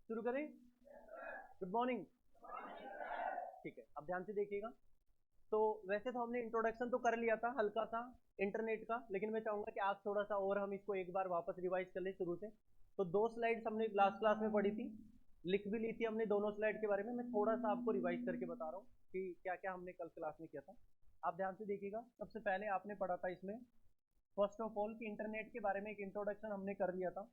शुरू करें। Good morning. ठीक है, अब ध्यान से देखिएगा। तो वैसे तो हमने इंट्रोडक्शन तो कर लिया था हल्का सा इंटरनेट का, लेकिन मैं चाहूंगा कि आज थोड़ा सा और हम इसको एक बार वापस रिवाइज कर ले शुरू से। तो दो स्लाइड्स हमने लास्ट क्लास में पढ़ी थी, लिख भी ली थी हमने दोनों स्लाइड के बारे में। मैं थोड़ा सा आपको रिवाइज करके बता रहा हूँ कि क्या क्या हमने कल क्लास में किया था। आप ध्यान से देखिएगा। सबसे पहले आपने पढ़ा था इसमें फर्स्ट ऑफ ऑल कि इंटरनेट के बारे में एक इंट्रोडक्शन हमने कर लिया था,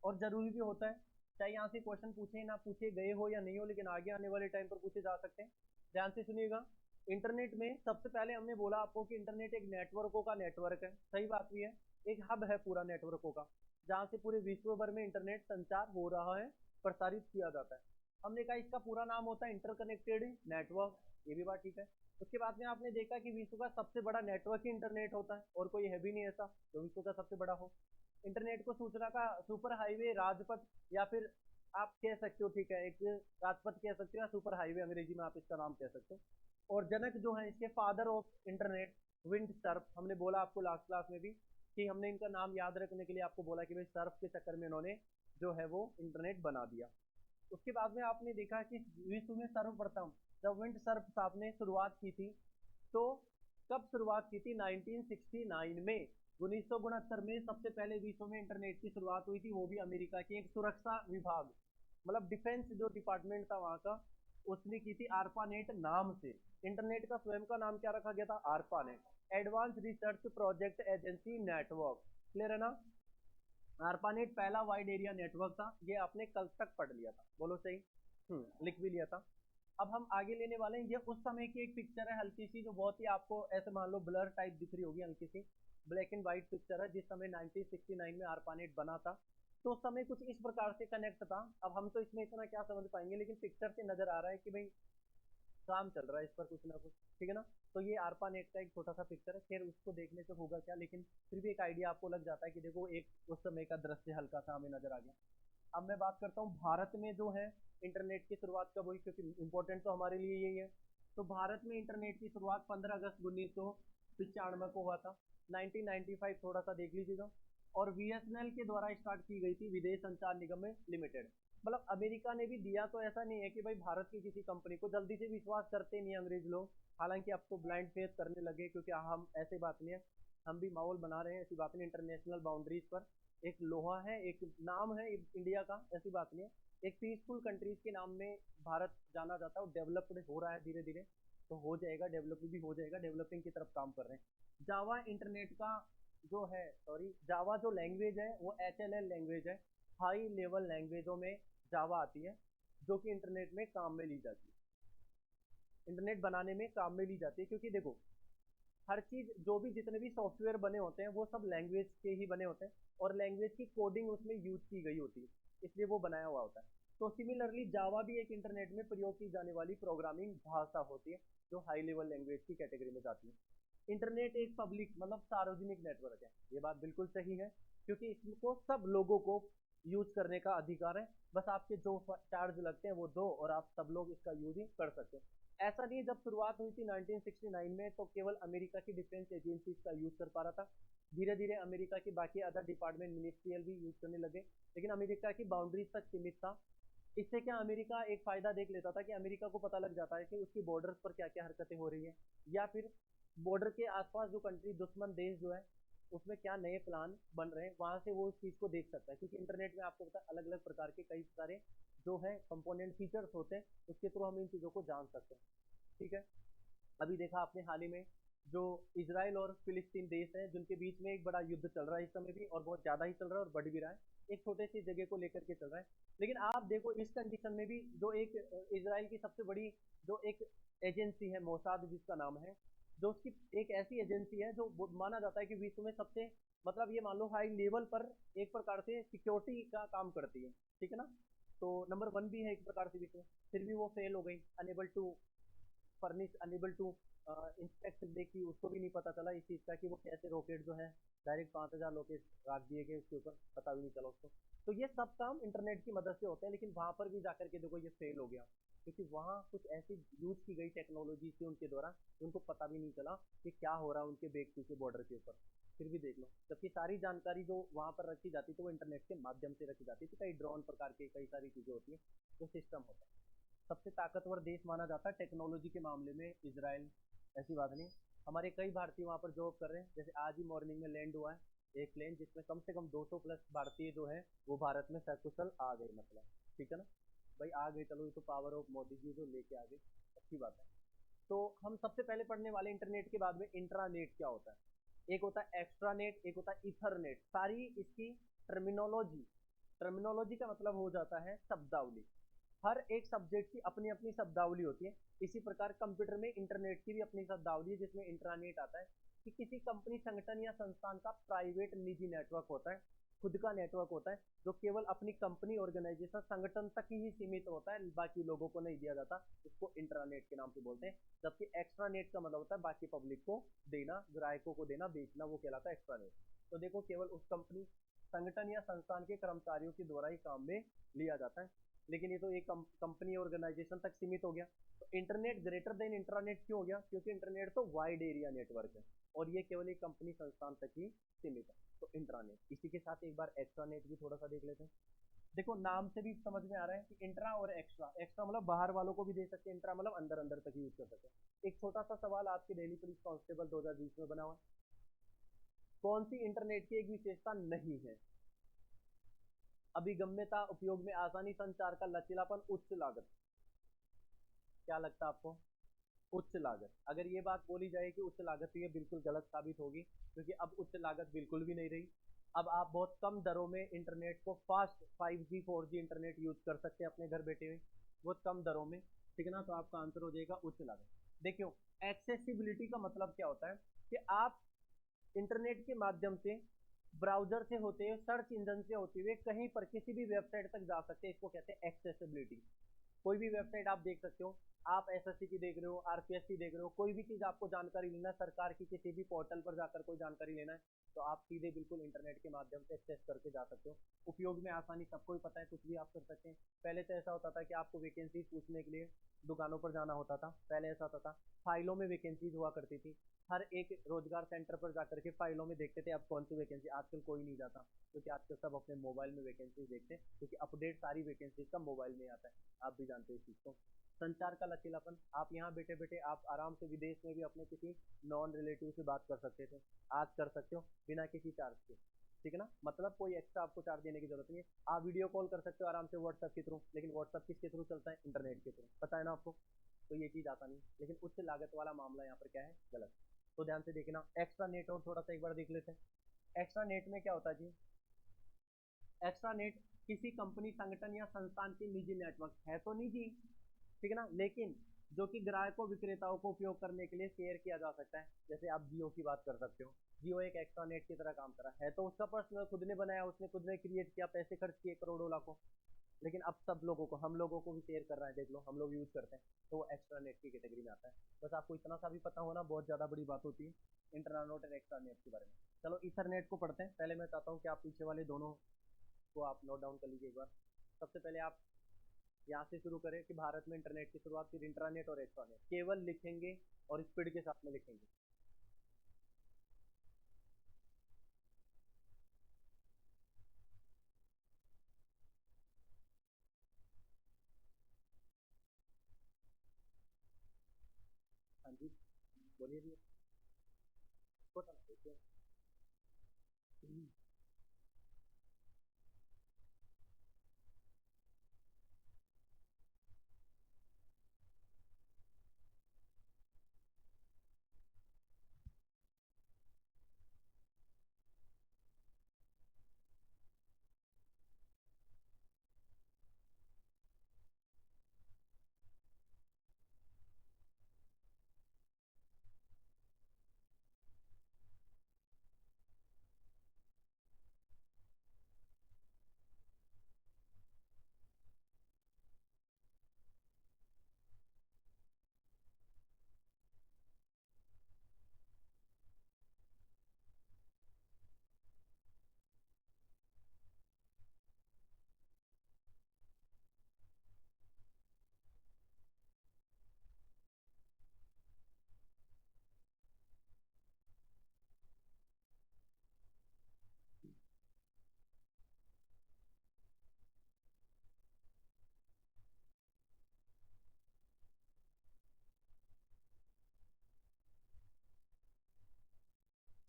और जरूरी भी होता है, चाहे यहाँ से क्वेश्चन पूछे ना पूछे गए हो या नहीं हो, लेकिन आगे आने वाले टाइम पर पूछे जा सकते हैं। ध्यान से सुनिएगा। इंटरनेट में सबसे पहले हमने बोला आपको कि इंटरनेट एक नेटवर्कों का नेटवर्क है। सही बात भी है, एक हब है पूरा नेटवर्कों का, जहाँ से पूरे विश्व भर में इंटरनेट संचार हो रहा है, प्रसारित किया जाता है। हमने कहा इसका पूरा नाम होता है इंटरकनेक्टेड नेटवर्क, ये भी बात ठीक है। उसके बाद में आपने देखा कि विश्व का सबसे बड़ा नेटवर्क ही इंटरनेट होता है, और कोई है भी नहीं ऐसा जो विश्व का सबसे बड़ा हो। इंटरनेट को सूचना का सुपर हाईवे, राजपथ, या फिर आप कह सकते हो, ठीक है, एक राजपथ कह सकते हो या सुपर हाईवे अंग्रेजी में आप इसका नाम कह सकते हो। और जनक जो है इसके father of internet wind Surf, हमने बोला आपको लास्ट क्लास में भी कि हमने इनका नाम याद रखने के लिए आपको बोला कि भाई सर्फ के चक्कर में इन्होंने जो है वो इंटरनेट बना दिया। उसके बाद में आपने देखा कि विश्व में सर्वप्रथम जब विंड सर्फ आपने शुरुआत की थी, तो कब शुरुआत की थी? 1969 में, 1969 में सबसे पहले विश्व में इंटरनेट की शुरुआत हुई थी, वो भी अमेरिका की एक सुरक्षा विभाग, मतलब डिफेंस जो डिपार्टमेंट था वहां का, उसने की थी आरपानेट नाम से। इंटरनेट का स्वयं का नाम क्या रखा गया था? ARPANET, advance research project agency network. Clear है ना? आरपानेट पहला वाइड एरिया नेटवर्क था। ये आपने कल तक पढ़ लिया था, बोलो सही। लिख भी लिया था। अब हम आगे लेने वाले हैं, ये उस समय की एक पिक्चर है हल्की सी, जो बहुत ही आपको ऐसे मान लो ब्लर टाइप दिख रही होगी, हल्की सी ब्लैक एंड व्हाइट पिक्चर है, जिस समय 1969 में आरपानेट बना था। तो उस समय कुछ इस प्रकार से कनेक्ट था। अब हम तो इसमें इतना क्या समझ पाएंगे, लेकिन पिक्चर से नजर आ रहा है कि भाई काम चल रहा है इस पर कुछ ना कुछ, ठीक है ना? तो ये आरपानेट का एक छोटा सा पिक्चर है, खैर उसको देखने से होगा क्या, लेकिन फिर भी एक आइडिया आपको लग जाता है कि देखो एक उस समय का दृश्य हल्का सा हमें नजर आ गया। अब मैं बात करता हूँ भारत में जो है इंटरनेट की शुरुआत कब हुई, क्योंकि इम्पोर्टेंट तो हमारे लिए यही है। तो भारत में इंटरनेट की शुरुआत 15 अगस्त 1995 को हुआ था। 1995 थोड़ा सा देख लीजिएगा। और बीएसएनएल के द्वारा स्टार्ट की गई थी, विदेश संचार निगम लिमिटेड। मतलब अमेरिका ने भी दिया, तो ऐसा नहीं है कि भाई भारत की किसी कंपनी को जल्दी से विश्वास करते नहीं अंग्रेज लोग। हालांकि अब तो ब्लाइंड फेथ करने लगे, क्योंकि हम ऐसी बात नहीं है, हम भी माहौल बना रहे हैं, ऐसी बात नहीं। इंटरनेशनल बाउंड्रीज पर एक लोहा है, एक नाम है इंडिया का, ऐसी बात नहीं है। एक पीसफुल कंट्रीज के नाम में भारत जाना जाता है, और डेवलप्ड हो रहा है धीरे धीरे। तो हो जाएगा, डेवलप भी हो जाएगा, डेवलपिंग की तरफ काम कर रहे हैं। जावा इंटरनेट का जो है, सॉरी, जावा जो लैंग्वेज है वो HLL लैंग्वेज है, हाई लेवल लैंग्वेजों में जावा आती है, जो कि इंटरनेट में काम में ली जाती है, इंटरनेट बनाने में काम में ली जाती है। क्योंकि देखो, हर चीज जो भी जितने भी सॉफ्टवेयर बने होते हैं वो सब लैंग्वेज के ही बने होते हैं, और लैंग्वेज की कोडिंग उसमें यूज की गई होती है, इसलिए वो बनाया हुआ होता है। तो सिमिलरली जावा भी एक इंटरनेट में प्रयोग की जाने वाली प्रोग्रामिंग भाषा होती है, जो हाई लेवल लैंग्वेज की कैटेगरी में जाती है। इंटरनेट एक पब्लिक मतलब सार्वजनिक नेटवर्क है, ये बात बिल्कुल सही है, क्योंकि इसको सब लोगों को यूज करने का अधिकार है। बस आपके जो चार्ज लगते हैं वो दो, और आप सब लोग इसका यूज ही कर सकते हैं। ऐसा नहीं, जब शुरुआत हुई थी 1969 में, तो केवल अमेरिका की डिफेंस एजेंसी इसका यूज कर पा रहा था। धीरे धीरे अमेरिका की बाकी अदर डिपार्टमेंट, मिनिस्ट्रियल भी यूज करने लगे, लेकिन अमेरिका की बाउंड्रीज तक सीमित था। इससे क्या, अमेरिका एक फायदा देख लेता था कि अमेरिका को पता लग जाता है कि उसकी बॉर्डर्स पर क्या क्या हरकतें हो रही है, या फिर बॉर्डर के आसपास जो कंट्री, दुश्मन देश जो है, उसमें क्या नए प्लान बन रहे हैं, वहां से वो उस चीज को देख सकता है। क्योंकि इंटरनेट में आपको पता है अलग अलग प्रकार के कई सारे जो है कंपोनेंट फीचर्स होते हैं, उसके थ्रू हम इन चीजों को जान सकते हैं, ठीक है। अभी देखा आपने हाल ही में, जो इजराइल और फिलिस्तीन देश हैं, जिनके बीच में एक बड़ा युद्ध चल रहा है इस समय भी, और बहुत ज्यादा ही चल रहा है और बढ़ भी रहा है, एक छोटे सी जगह को लेकर के चल रहा है। लेकिन आप देखो इस कंडीशन में भी, जो एक इजराइल की सबसे बड़ी जो एक एजेंसी है, मोसाद जिसका नाम है, जो उसकी एक ऐसी एजेंसी है जो माना जाता है कि विश्व में सबसे, मतलब ये मान लो हाई लेवल पर एक प्रकार से सिक्योरिटी का काम करती है, ठीक है ना? तो नंबर वन भी है एक प्रकार से विश्व में, फिर भी वो फेल हो गई, unable to furnish, unable to inspect. देखी, उसको भी नहीं पता चला इस चीज़ का कि वो कैसे रॉकेट जो है डायरेक्ट 5,000 रॉकेट रख दिए गए उसके ऊपर, पता भी नहीं चला उसको। तो ये सब काम इंटरनेट की मदद से होते हैं, लेकिन वहां पर भी जाकर के देखो ये फेल हो गया, क्योंकि वहां कुछ ऐसी यूज की गई टेक्नोलॉजी थी उनके द्वारा, उनको पता भी नहीं चला कि क्या हो रहा है उनके बेग पीछे बॉर्डर के ऊपर। फिर भी देख लो, जबकि सारी जानकारी जो वहां पर रखी जाती थी वो इंटरनेट के माध्यम से रखी जाती थी। कई ड्रोन प्रकार के कई सारी चीजें होती है, जो सिस्टम होता है। सबसे ताकतवर देश माना जाता है टेक्नोलॉजी के मामले में इजराइल। ऐसी बात नहीं, हमारे कई भारतीय वहां पर जॉब कर रहे हैं। जैसे आज ही मॉर्निंग में लैंड हुआ है एक प्लेन, जिसमें कम से कम 200 प्लस भारतीय जो है वो भारत में सकुशल आ गए, मतलब ठीक है ना भाई, आ गए। चलो, ये तो पावर ऑफ मोदी जी जो लेके आ गए, अच्छी बात है। तो हम सबसे पहले पढ़ने वाले इंटरनेट के बाद में इंट्रानेट क्या होता है। एक होता है एक्स्ट्रानेट, एक होता है इथरनेट। सारी इसकी टर्मिनोलॉजी, टर्मिनोलॉजी का मतलब हो जाता है शब्दावली। हर एक सब्जेक्ट की अपनी अपनी शब्दावली होती है। इसी प्रकार कंप्यूटर में इंटरनेट की भी अपनी शब्दावली है, जिसमें इंट्रानेट आता है कि किसी कंपनी, संगठन या संस्थान का प्राइवेट निजी नेटवर्क होता है, खुद का नेटवर्क होता है, जो केवल अपनी कंपनी, ऑर्गेनाइजेशन, संगठन तक ही सीमित होता है, बाकी लोगों को नहीं दिया जाता। इसको इंट्रानेट के नाम से बोलते हैं। जबकि एक्स्ट्रानेट का मतलब होता है बाकी पब्लिक को देना, ग्राहकों को देना, बेचना, वो कहलाता है एक्स्ट्रानेट। तो देखो, केवल उस कंपनी, संगठन या संस्थान के कर्मचारियों के द्वारा ही काम में लिया जाता है। लेकिन ये तो एक कंपनी, ऑर्गेनाइजेशन तक सीमित हो गया। तो इंटरनेट ग्रेटर देन इंट्रानेट क्यों हो गया? क्योंकि इंटरनेट तो वाइड एरिया नेटवर्क है, और ये केवल एक कंपनी, संस्थान तक ही सीमित है। तो इंट्रानेट, इसी के साथ एक बार एक्स्ट्रानेट भी थोड़ा सा देख लेते हैं। देखो, नाम से भी समझ में आ रहा है कि इंट्रा और एक्स्ट्रा। एक्स्ट्रा मतलब बाहर वालों को भी दे सकते हैं, इंट्रा मतलब अंदर अंदर तक यूज कर सकते हैं। एक छोटा सा सवाल आपके दिल्ली पुलिस कांस्टेबल 2020 में बना हुआ, कौन सी इंटरनेट की एक विशेषता नहीं है? अभिगम्यता, उपयोग में आसानी, संचार का लचीलापन, उच्च लागत। क्या लगता है आपको? उच्च लागत। अगर ये बात बोली जाए कि उच्च लागत, तो ये बिल्कुल गलत साबित होगी, क्योंकि अब उच्च लागत बिल्कुल भी नहीं रही। अब आप बहुत कम दरों में इंटरनेट को, fast 5G 4G internet use कर सकते हैं अपने घर बैठे हुए, बहुत कम दरों में, ठीक है ना। तो आपका आंसर हो जाएगा उच्च लागत। देखियो, एक्सेसिबिलिटी का मतलब क्या होता है कि आप इंटरनेट के माध्यम से, ब्राउजर से होते हुए, सर्च इंजन से होते हुए कहीं पर किसी भी वेबसाइट तक जा सकते हैं। इसको कहते हैं एक्सेसिबिलिटी। कोई भी वेबसाइट आप देख सकते हो, आप एसएससी की देख रहे हो, आरपीएससी देख रहे हो, कोई भी चीज आपको जानकारी लेना है, सरकार की किसी भी पोर्टल पर जाकर कोई जानकारी लेना है, तो आप सीधे बिल्कुल इंटरनेट के माध्यम से एक्सेस करके जा सकते हो। उपयोग में आसानी, सबको ही पता है, कुछ भी आप कर सकते हैं। पहले तो ऐसा होता था कि आपको वैकेंसी पूछने के लिए दुकानों पर जाना होता था। पहले ऐसा होता था, फाइलों में वैकेंसीज हुआ करती थी, हर एक रोजगार सेंटर पर जाकर के फाइलों में देखते थे अब कौन सी वैकेंसी। आजकल कोई नहीं जाता, क्योंकि आजकल सब अपने मोबाइल में वैकेंसी देखते हैं, क्योंकि अपडेट सारी वैकेंसी का मोबाइल में आता है। आप भी जानते हो इस चीज को। संचार का लचीलापन, आप यहाँ बैठे बैठे आप आराम से विदेश में भी अपने किसी नॉन रिलेटिव से बात कर सकते थे, आज कर सकते हो बिना किसी चार्ज के, ठीक है ना। मतलब कोई एक्स्ट्रा आपको चार्ज देने की जरूरत नहीं है। आप वीडियो कॉल कर सकते हो आराम से व्हाट्सएप के थ्रू, लेकिन व्हाट्सएप किसके थ्रू चलता है? इंटरनेट के थ्रू, पता है ना आपको। तो ये चीज आसानी है, लेकिन उच्च लागत वाला मामला यहाँ पर क्या है? गलत। तो ध्यान से देखना एक्स्ट्रा नेट, और थोड़ा सा एक बार देख लेते हैं। एक्स्ट्रा नेट में क्या होता है जी? एक्स्ट्रा नेट किसी कंपनी, संगठन या संस्थान की निजी नेटवर्क है, तो निजी, ठीक है ना, लेकिन जो कि ग्राहकों, विक्रेताओं को उपयोग करने के लिए शेयर किया जा सकता है। जैसे आप जियो की बात कर सकते हो, जियो एक एक्स्ट्रा नेट की तरह काम कर रहा है, तो उसका पर्सनल, खुद ने बनाया, उसने खुद ने क्रिएट किया, पैसे खर्च किए करोड़ों लाखों, लेकिन अब सब लोगों को, हम लोगों को भी शेयर कर रहा है, देख लो, हम लोग यूज करते हैं, तो वो एक्स्ट्रा नेट की कैटेगरी में आता है। बस आपको इतना सा भी पता होना बहुत ज्यादा बड़ी बात होती है इंटरनेट और एक्स्ट्रा नेट के बारे में। चलो इथरनेट को पढ़ते हैं। पहले मैं चाहता हूँ कि आप पीछे वाले दोनों को आप नोट डाउन कर लीजिए एक बार। सबसे पहले आप यहाँ से शुरू करें कि भारत में इंटरनेट की शुरुआत, फिर इंटरनेट और एक्स्ट्रानेट केवल लिखेंगे और स्पीड के साथ में लिखेंगे। हाँ जी, बोलिए जी। छोटा ना देखिए।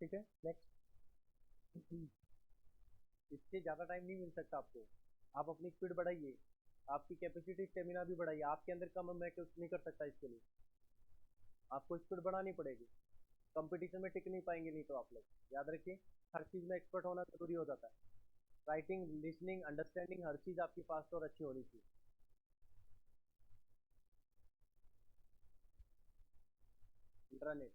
ठीक है, नेक्स्ट। इससे ज़्यादा टाइम नहीं मिल सकता आपको। आप अपनी स्पीड बढ़ाइए, आपकी कैपेसिटी स्टेमिना भी बढ़ाइए। आपके अंदर कम मैं कुछ नहीं कर सकता इसके लिए, आपको स्पीड बढ़ानी पड़ेगी। कंपटीशन में टिक नहीं पाएंगे नहीं तो आप लोग। याद रखिए, हर चीज़ में एक्सपर्ट होना जरूरी हो जाता है। राइटिंग, लिसनिंग, अंडरस्टैंडिंग, हर चीज़ आपकी फास्ट और अच्छी होनी चाहिए। इंटरनेट,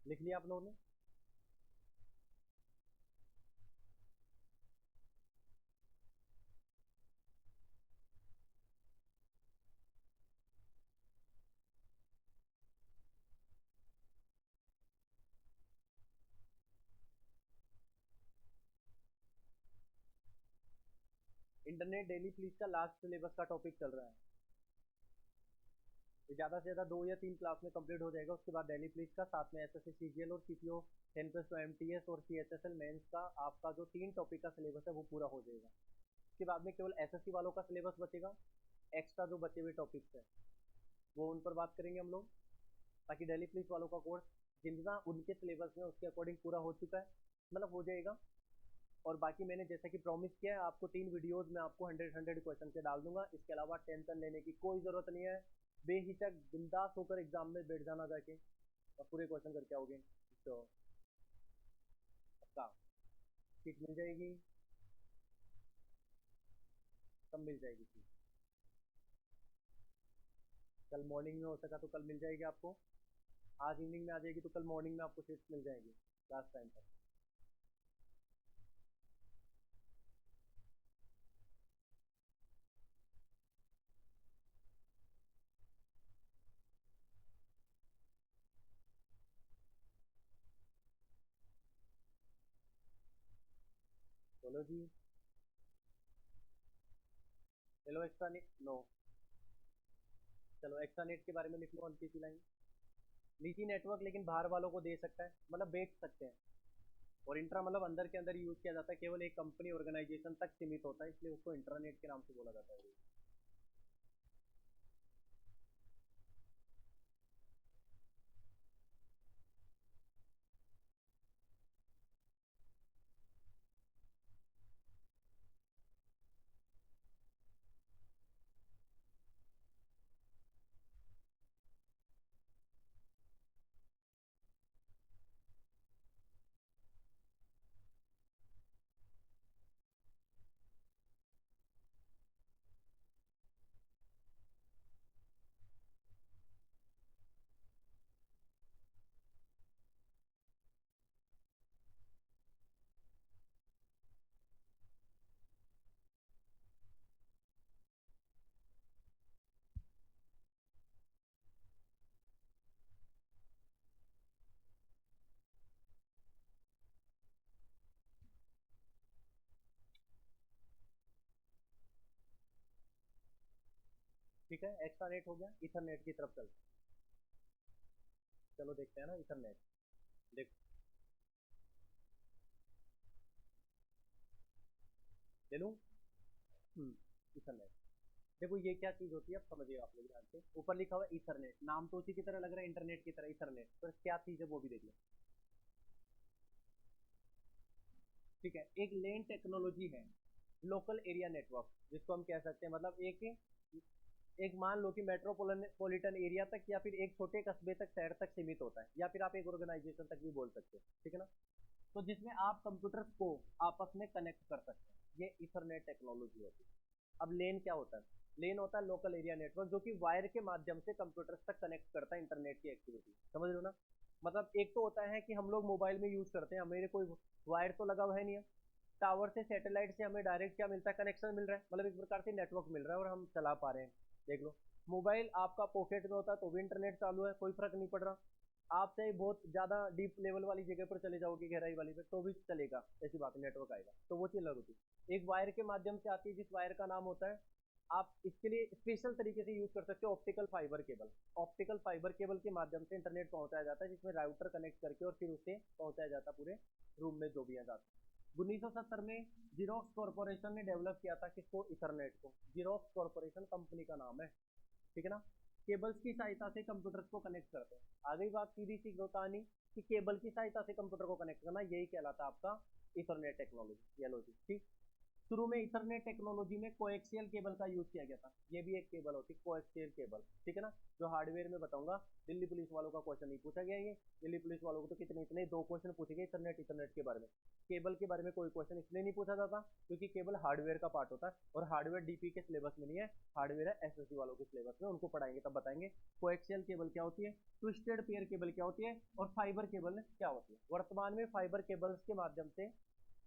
लिख लिया आप लोगों ने? इंटरनेट डेली प्लीज का लास्ट सिलेबस का टॉपिक चल रहा है। ये ज़्यादा से ज़्यादा 2 या 3 क्लास में कंप्लीट हो जाएगा। उसके बाद डेली प्लीज का, साथ में एसएससी सीजीएल और सीपीओ 10+2 एमटीएस और सीएचएसएल मेंस का आपका जो 3 टॉपिक का सिलेबस है वो पूरा हो जाएगा। उसके बाद में केवल एसएससी वालों का सिलेबस बचेगा। एक्स्ट्रा जो बचे हुए टॉपिक्स हैं वो उन पर बात करेंगे हम लोग, ताकि डेली पुलिस वालों का कोर्स जितना उनके सिलेबस में उसके अकॉर्डिंग पूरा हो चुका है, मतलब हो जाएगा। और बाकी मैंने जैसा कि प्रॉमिस किया है, आपको 3 वीडियोस में आपको 100 क्वेश्चन के डाल दूंगा। इसके अलावा टेंशन लेने की कोई ज़रूरत नहीं है। बेहिचक बिंदास होकर एग्जाम में बैठ जाना जाके और पूरे क्वेश्चन करके आओगे तो पक्का सीट मिल जाएगी। कब मिल जाएगी सीट? कल मॉर्निंग में हो सका तो कल मिल जाएगी आपको। आज इवनिंग में आ जाएगी तो कल मॉर्निंग में आपको सीट मिल जाएगी लास्ट टाइम पर। बोलो जी। चलो एक्स्ट्रा नो, चलो एक्स्ट्रा नेट के बारे में लिख लो हल्की सी लाइन। निजी नेटवर्क लेकिन बाहर वालों को दे सकता है, मतलब बेच सकते हैं। और इंट्रा मतलब अंदर के अंदर यूज किया जाता है, केवल एक कंपनी ऑर्गेनाइजेशन तक सीमित होता है, इसलिए उसको इंटरनेट के नाम से बोला जाता है। ठीक है, एक्स्ट्रा नेट हो गया, इथरनेट की तरफ चलते हैं। चलो देखते हैं ना इथरनेट। देख, ले लूँ। इथरनेट, देखो ये क्या चीज होती है, अब समझिए आप लोग ध्यान से। ऊपर लिखा हुआ है इथरनेट, नाम तो उसी की तरह लग रहा है, इंटरनेट की तरह इथरनेट, पर क्या चीज है वो भी देखिए। ठीक है, एक लेन टेक्नोलॉजी है, लोकल एरिया नेटवर्क जिसको हम कह सकते हैं। मतलब एक एक मान लो कि मेट्रोपॉलिटन एरिया तक या फिर एक छोटे कस्बे तक, शहर तक सीमित होता है, या फिर आप एक ऑर्गेनाइजेशन तक भी बोल सकते हो, ठीक है ना। तो जिसमें आप कंप्यूटर्स को आपस में कनेक्ट कर सकते हैं, ये इथरनेट टेक्नोलॉजी होती है। अब लेन क्या होता है? लेन होता है लोकल एरिया नेटवर्क, जो कि वायर के माध्यम से कंप्यूटर्स तक कनेक्ट करता है इंटरनेट की एक्टिविटी। समझ रहे हो ना? मतलब एक तो होता है कि हम लोग मोबाइल में यूज करते हैं, हमें कोई वायर तो लगा हुआ है नहीं, टावर से, सैटेलाइट से हमें डायरेक्ट क्या मिलता है, कनेक्शन मिल रहा है, मतलब एक प्रकार से नेटवर्क मिल रहा है और हम चला पा रहे हैं। देख लो, मोबाइल आपका पॉकेट में होता है तो भी इंटरनेट चालू है, कोई फर्क नहीं पड़ रहा। आप चाहे बहुत ज्यादा डीप लेवल वाली जगह पर चले जाओगे, गहराई वाली पे, तो भी चलेगा, ऐसी बात है, नेटवर्क आएगा। तो वो चीज अलग होती है। एक वायर के माध्यम से आती है, जिस वायर का नाम होता है, आप इसके लिए स्पेशल तरीके से यूज कर सकते हो, optical fibre cable. Optical fibre cable के माध्यम से इंटरनेट पहुंचाया जाता है, जिसमें राउटर कनेक्ट करके और फिर उसे पहुंचाया जाता है पूरे रूम में जो भी है जाता है। 1970 में जीरोक्स कॉर्पोरेशन ने डेवलप किया था किसको, इथरनेट को। जीरोक्स कॉर्पोरेशन कंपनी का नाम है, ठीक है ना। केबल्स की सहायता से कंप्यूटर्स को कनेक्ट करते हैं। आ गई बात सीधी सी कहानी कि केबल की सहायता से कंप्यूटर को कनेक्ट करना, यही कहलाता है आपका इथरनेट टेक्नोलॉजी, ये लो जी, ठीक। शुरू में इथरनेट टेक्नोलॉजी में कोएक्सियल केबल का यूज किया गया था। ये भी एक केबल होती है कोएक्सियल केबल, ठीक है ना, जो हार्डवेयर में बताऊंगा। दिल्ली पुलिस वालों का क्वेश्चन नहीं पूछा गया ये। दिल्ली पुलिस वालों को तो कितने इतने 2 क्वेश्चन पूछे गए इथरनेट इथरनेट के बारे में। केबल के बारे में कोई क्वेश्चन इसलिए नहीं पूछा जाता क्योंकि केबल हार्डवेयर का पार्ट होता है, और हार्डवेयर डीपी के सिलेबस में नहीं है, हार्डवेयर है एसएससी वालों के सिलेबस में, उनको पढ़ाएंगे तब बताएंगे कोएक्सियल केबल क्या होती है, ट्विस्टेड पेयर केबल क्या होती है, और फाइबर केबल क्या होती है। वर्तमान में फाइबर केबल्स के माध्यम से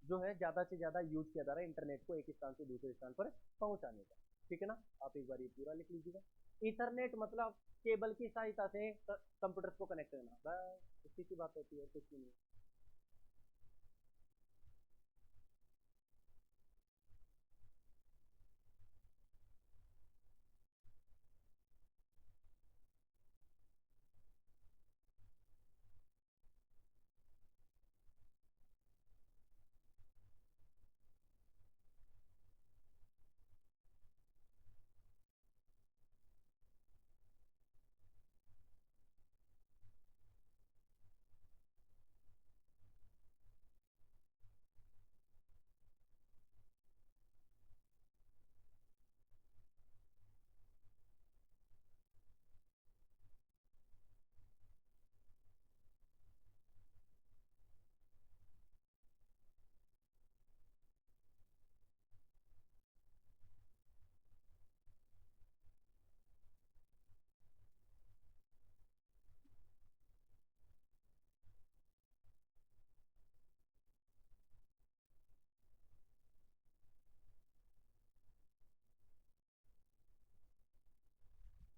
जो है ज्यादा से ज्यादा यूज किया जा रहा है इंटरनेट को एक स्थान से दूसरे स्थान पर पहुंचाने का, ठीक है ना। आप एक बार ये पूरा लिख लीजिएगा। इथरनेट मतलब केबल की सहायता से कंप्यूटर को कनेक्ट करना, बस इसी की बात होती है, कुछ भी नहीं।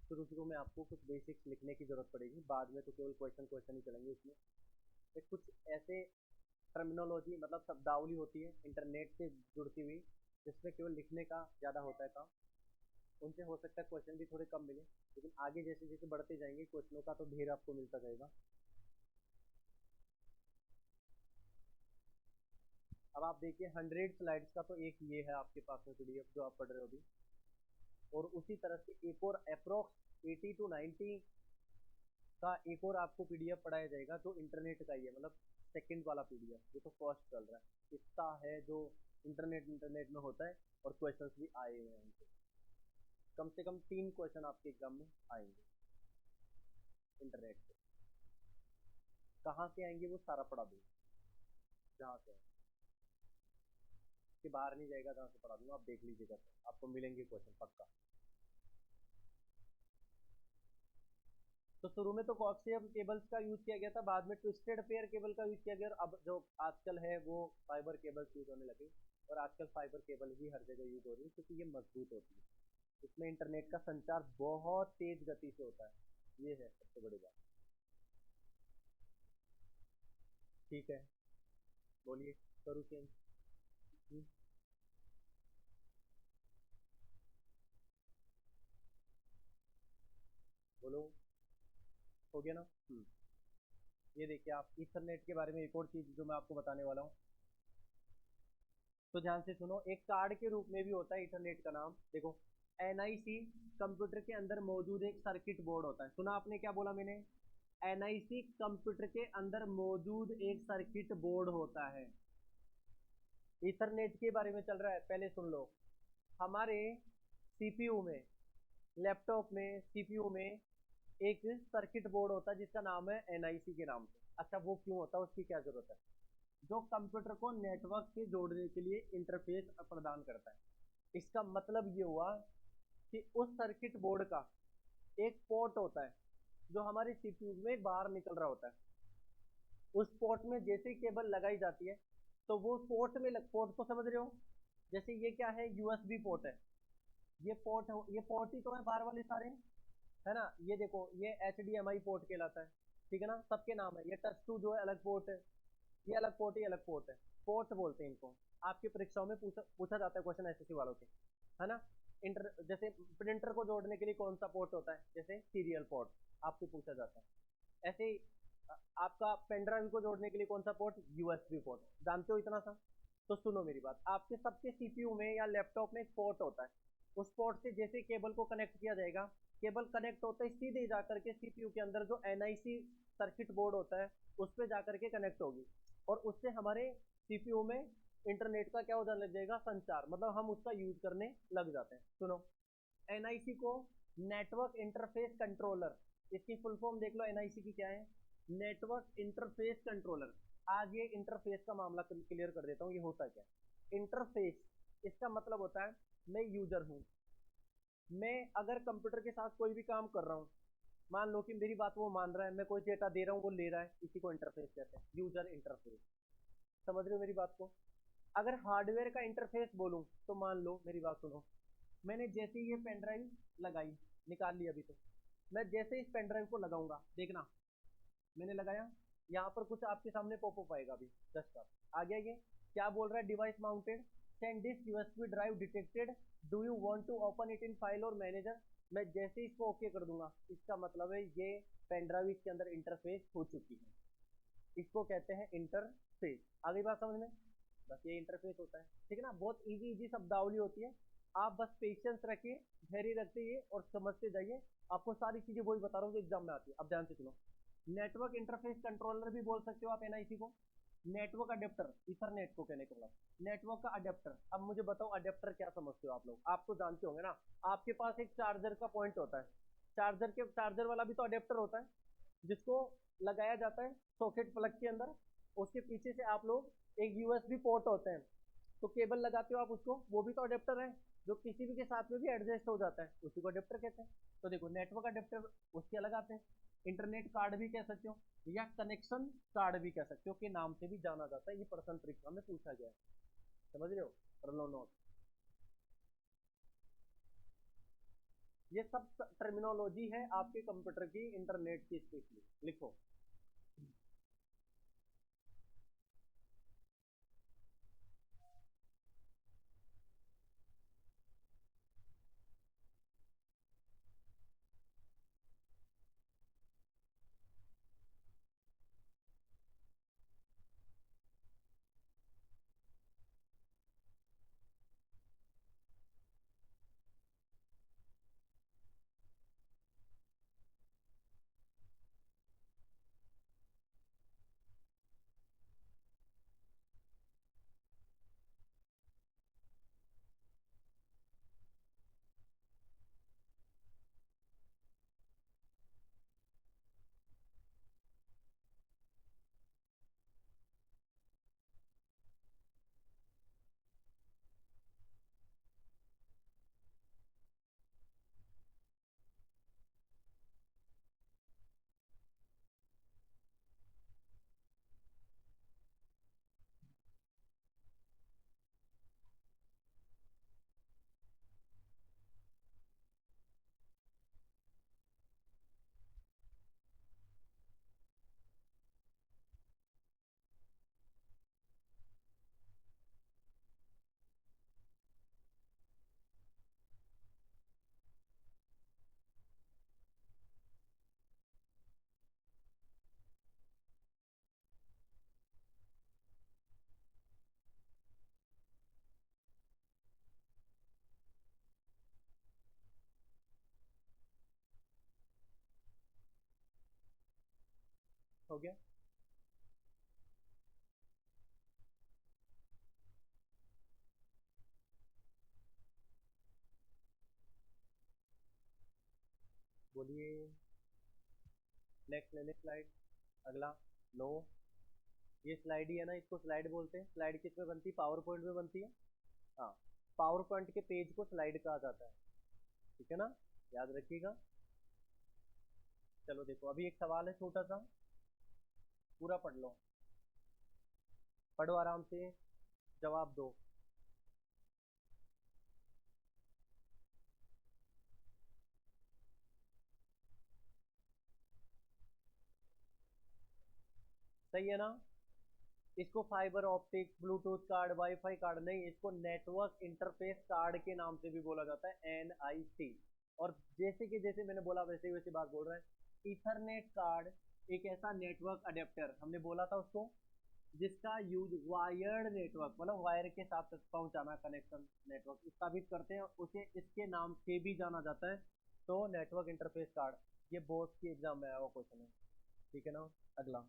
शुरू शुरू में आपको कुछ बेसिक्स लिखने की जरूरत पड़ेगी, बाद में तो केवल क्वेश्चन क्वेश्चन ही चलेंगे इसमें। एक कुछ ऐसे टर्मिनोलॉजी मतलब शब्दावली होती है इंटरनेट से जुड़ती हुई, जिसमें केवल लिखने का ज़्यादा होता है काम, उनसे हो सकता है क्वेश्चन भी थोड़े कम मिले, लेकिन आगे जैसे जैसे बढ़ते जाएंगे क्वेश्चनों का तो ढेर आपको मिलता जाएगा। अब आप देखिए 100 स्लाइड्स का तो एक ये है आपके पास में पीडीएफ जो आप पढ़ रहे हो अभी, और उसी तरह से एक और अप्रोक्स 80 to 90 का एक और आपको पीडीएफ पढ़ाया जाएगा जो इंटरनेट का ही है, मतलब सेकंड वाला पीडीएफ, ये तो फर्स्ट चल रहा है, इसका है जो इंटरनेट इंटरनेट में होता है, और क्वेश्चंस भी आए हुए हैं उनके। कम से कम 3 क्वेश्चन आपके एग्जाम में आएंगे इंटरनेट से। कहाँ से आएंगे वो सारा पढ़ा दूंगा, जहाँ से आएंगे कि बाहर नहीं जाएगा, जहाँ से पढ़ा दूंगा, आप देख लीजिएगा, तो आपको मिलेंगे क्वेश्चन पक्का। तो शुरू में तो कोएक्सियल केबल्स का यूज किया गया था, बाद में ट्विस्टेड पेयर केबल का यूज किया गया, और अब जो आजकल है वो फाइबर केबल्स यूज होने लगे। और आजकल फाइबर केबल ही हर जगह यूज हो रही है क्योंकि ये मजबूत होती है, इसमें इंटरनेट का संचार बहुत तेज गति से होता है, ये है सबसे बड़ी बात। ठीक है, बोलिए, करूँ चेंज? बोलो, हो गया ना। ये देखिए आप इथरनेट के बारे में एक और चीज जो मैं आपको बताने वाला हूँ, तो ध्यान से सुनो। एक कार्ड के रूप में भी होता है इथरनेट का नाम, देखो एनआईसी। कंप्यूटर के अंदर मौजूद एक सर्किट बोर्ड होता है, सुना आपने क्या बोला मैंने? एनआईसी कंप्यूटर के अंदर मौजूद एक सर्किट बोर्ड होता है। इथरनेट के बारे में चल रहा है, पहले सुन लो। हमारे सीपीयू में, लैपटॉप में, सीपीयू में एक सर्किट बोर्ड होता है जिसका नाम है एनआईसी के नाम से। अच्छा, वो क्यों होता है, उसकी क्या जरूरत है? जो कंप्यूटर को नेटवर्क से जोड़ने के लिए इंटरफेस प्रदान करता है। इसका मतलब ये हुआ कि उस सर्किट बोर्ड का एक पोर्ट होता है जो हमारे सीपीयू में बाहर निकल रहा होता है। उस पोर्ट में जैसे ही केबल लगाई जाती है तो वो पोर्ट में पोर्ट को समझ रहे हो, जैसे ये क्या है, यूएसबी पोर्ट है, ये पोर्ट, ये पोर्ट ही तो है बाहर वाले सारे, है ना। ये देखो ये H D M I port कहलाता है, ठीक है ना, सबके नाम है। ये टच टू जो है अलग पोर्ट है, ये अलग पोर्ट, ये अलग पोर्ट है, पोर्ट बोलते हैं इनको। आपकी परीक्षाओं में पूछा पूछा जाता है क्वेश्चन एसएससी वालों के, है ना। इंटर जैसे प्रिंटर को जोड़ने के लिए कौन सा पोर्ट होता है, जैसे सीरियल पोर्ट आपसे पूछा जाता है। ऐसे ही आपका पेन ड्राइव को जोड़ने के लिए कौन सा पोर्ट, यूएसबी पोर्ट, जानते हो इतना सा। तो सुनो मेरी बात, आपके सबके सीपीयू में या लैपटॉप में एक पोर्ट होता है, उस पोर्ट से जैसे केबल को कनेक्ट किया जाएगा, केबल कनेक्ट होते ही सीधे जाकर के सीपीयू के अंदर जो एनआईसी सर्किट बोर्ड होता है उस पर जाकर के कनेक्ट होगी, और उससे हमारे सीपीयू में इंटरनेट का क्या हो जाने लग जाएगा, संचार, मतलब हम उसका यूज करने लग जाते हैं। सुनो, एनआईसी को नेटवर्क इंटरफेस कंट्रोलर, इसकी फुल फॉर्म देख लो एनआईसी की क्या है, नेटवर्क इंटरफेस कंट्रोलर। आज ये इंटरफेस का मामला क्लियर कर देता हूँ, ये होता क्या है इंटरफेस। इसका मतलब होता है मैं यूजर हूँ, मैं अगर कंप्यूटर के साथ कोई भी काम कर रहा हूँ, मान लो कि मेरी बात वो मान रहा है, मैं कोई डेटा दे रहा हूँ वो ले रहा है, इसी को इंटरफेस कहते हैं, यूजर इंटरफेस। समझ रहे हो मेरी बात को? अगर हार्डवेयर का इंटरफेस बोलूं तो मान लो मेरी बात सुनो, मैंने जैसे ही ये पेन ड्राइव लगाई, निकाल ली अभी, तो मैं जैसे इस पेन ड्राइव को लगाऊंगा, देखना मैंने लगाया, यहाँ पर कुछ आपके सामने पॉपअप आएगा अभी, जस्ट आ गया। ये क्या बोल रहा है, device mounted can this USB drive detected, do you want to open it in file और मैनेजर। मैं जैसे ही इसको ओके कर दूंगा, इसका मतलब है ये पेन ड्राइव इसके अंदर इंटरफेस हो चुकी है, इसको कहते हैं इंटरफेस। आगे बात समझ में? बस ये इंटरफेस होता है, ठीक है ना, बहुत इजी इजी शब्दावली होती है, आप बस पेशेंस रखिए, धैर्य रखिए और समझते जाइए, आपको सारी चीजें वही बता रहा हूँ जो एग्जाम में आती है। अब ध्यान से सुनो, नेटवर्क इंटरफेस कंट्रोलर भी बोल सकते हो आप एनआईसी को, नेटवर्क अडेप्टर, इथरनेट को कहने का मतलब नेटवर्क का अडेप्टर। अब मुझे बताओ अडेप्टर क्या समझते हो आप लोग, आप तो जानते होंगे ना, आपके पास एक चार्जर का पॉइंट होता है, चार्जर वाला भी तो अडेप्टर होता है, जिसको लगाया जाता है सॉकेट प्लग के अंदर, उसके पीछे से आप लोग एक यूएसबी पोर्ट होते हैं, तो केबल लगाते हो आप उसको, वो भी तो अडेप्टर है, जो किसी भी के साथ में भी एडजस्ट हो जाता है, उसी को अडेप्टर कहते हैं। तो देखो नेटवर्क अडेप्टर उसके अलग आते हैं, इंटरनेट कार्ड भी कह सकते हो या कनेक्शन कार्ड भी कह सकते हो, के नाम से भी जाना जाता है, ये प्रश्न परीक्षा में पूछा गया है, समझ रहे हो, कर लो नोट। ये सब टर्मिनोलॉजी है आपके कंप्यूटर की, इंटरनेट की, स्पेशली लिखो। हो गया? बोलिए, नेक्स्ट ले ले स्लाइड, अगला। नो, ये स्लाइड ही है ना, इसको स्लाइड बोलते हैं, स्लाइड किस में बनती है, पावर पॉइंट में बनती है। हाँ, पावर पॉइंट के पेज को स्लाइड कहा जाता है, ठीक है ना, याद रखिएगा। चलो देखो, अभी एक सवाल है छोटा सा, पूरा पढ़ लो, पढ़ो आराम से, जवाब दो। सही है ना? इसको fibre optic, Bluetooth card, wifi card नहीं, इसको नेटवर्क इंटरफेस कार्ड के नाम से भी बोला जाता है, एनआईसी। और जैसे कि जैसे मैंने बोला वैसे ही वैसे बात बोल रहे हैं, ईथरनेट कार्ड एक ऐसा नेटवर्क अडेप्टर, हमने बोला था उसको, जिसका यूज वायर्ड नेटवर्क मतलब वायर के साथ पहुंचाना कनेक्शन नेटवर्क स्थापित करते हैं, उसे इसके नाम से भी जाना जाता है। तो नेटवर्क इंटरफेस कार्ड, ये बोर्ड की एग्जाम में आया हुआ क्वेश्चन है, ठीक है ना। अगला,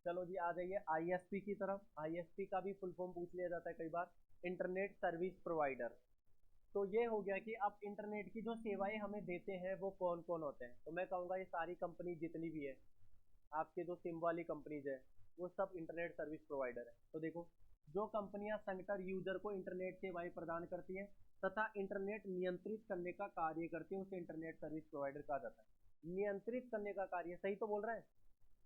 चलो जी आ जाइए आईएसपी की तरफ। आईएसपी का भी फुल फॉर्म पूछ लिया जाता है कई बार, इंटरनेट सर्विस प्रोवाइडर। तो ये हो गया कि अब इंटरनेट की जो सेवाएं हमें देते हैं वो कौन कौन होते हैं। तो मैं कहूँगा ये सारी कंपनी जितनी भी है, आपके जो सिम वाली कंपनीज है, वो सब इंटरनेट सर्विस प्रोवाइडर है। तो देखो, जो कंपनियां संगठन यूजर को इंटरनेट सेवाएं प्रदान करती हैं तथा इंटरनेट नियंत्रित करने का कार्य करती है, उसे इंटरनेट सर्विस प्रोवाइडर कहा जाता है। नियंत्रित करने का कार्य, सही तो बोल रहे हैं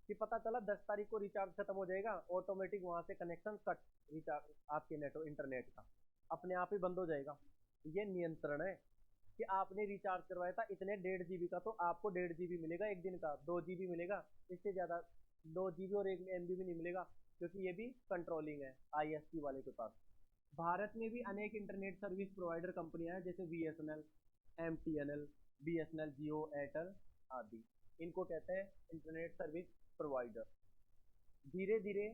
कि पता चला 10 तारीख को रिचार्ज खत्म हो जाएगा, ऑटोमेटिक वहां से कनेक्शन कट, रिचार्ज आपके नेट इंटरनेट का अपने आप ही बंद हो जाएगा। ये नियंत्रण है कि आपने रिचार्ज करवाया था इतने 1.5 GB का, तो आपको 1.5 GB मिलेगा एक दिन का, 2 GB मिलेगा, इससे ज्यादा 2 GB और 1 MB भी नहीं मिलेगा, क्योंकि ये भी कंट्रोलिंग है आईएसपी वाले के पास। भारत में भी अनेक इंटरनेट सर्विस प्रोवाइडर कंपनियां हैं, जैसे बीएसएनएल, एमटीएनएल, बीएसएनएल, जियो, एयरटेल आदि। इनको कहते हैं इंटरनेट सर्विस प्रोवाइडर। धीरे धीरे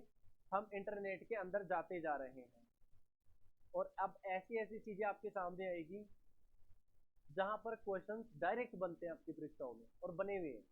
हम इंटरनेट के अंदर जाते जा रहे हैं, और अब ऐसी ऐसी चीजें आपके सामने आएगी जहां पर क्वेश्चंस डायरेक्ट बनते हैं आपकी परीक्षाओं में, और बने हुए हैं।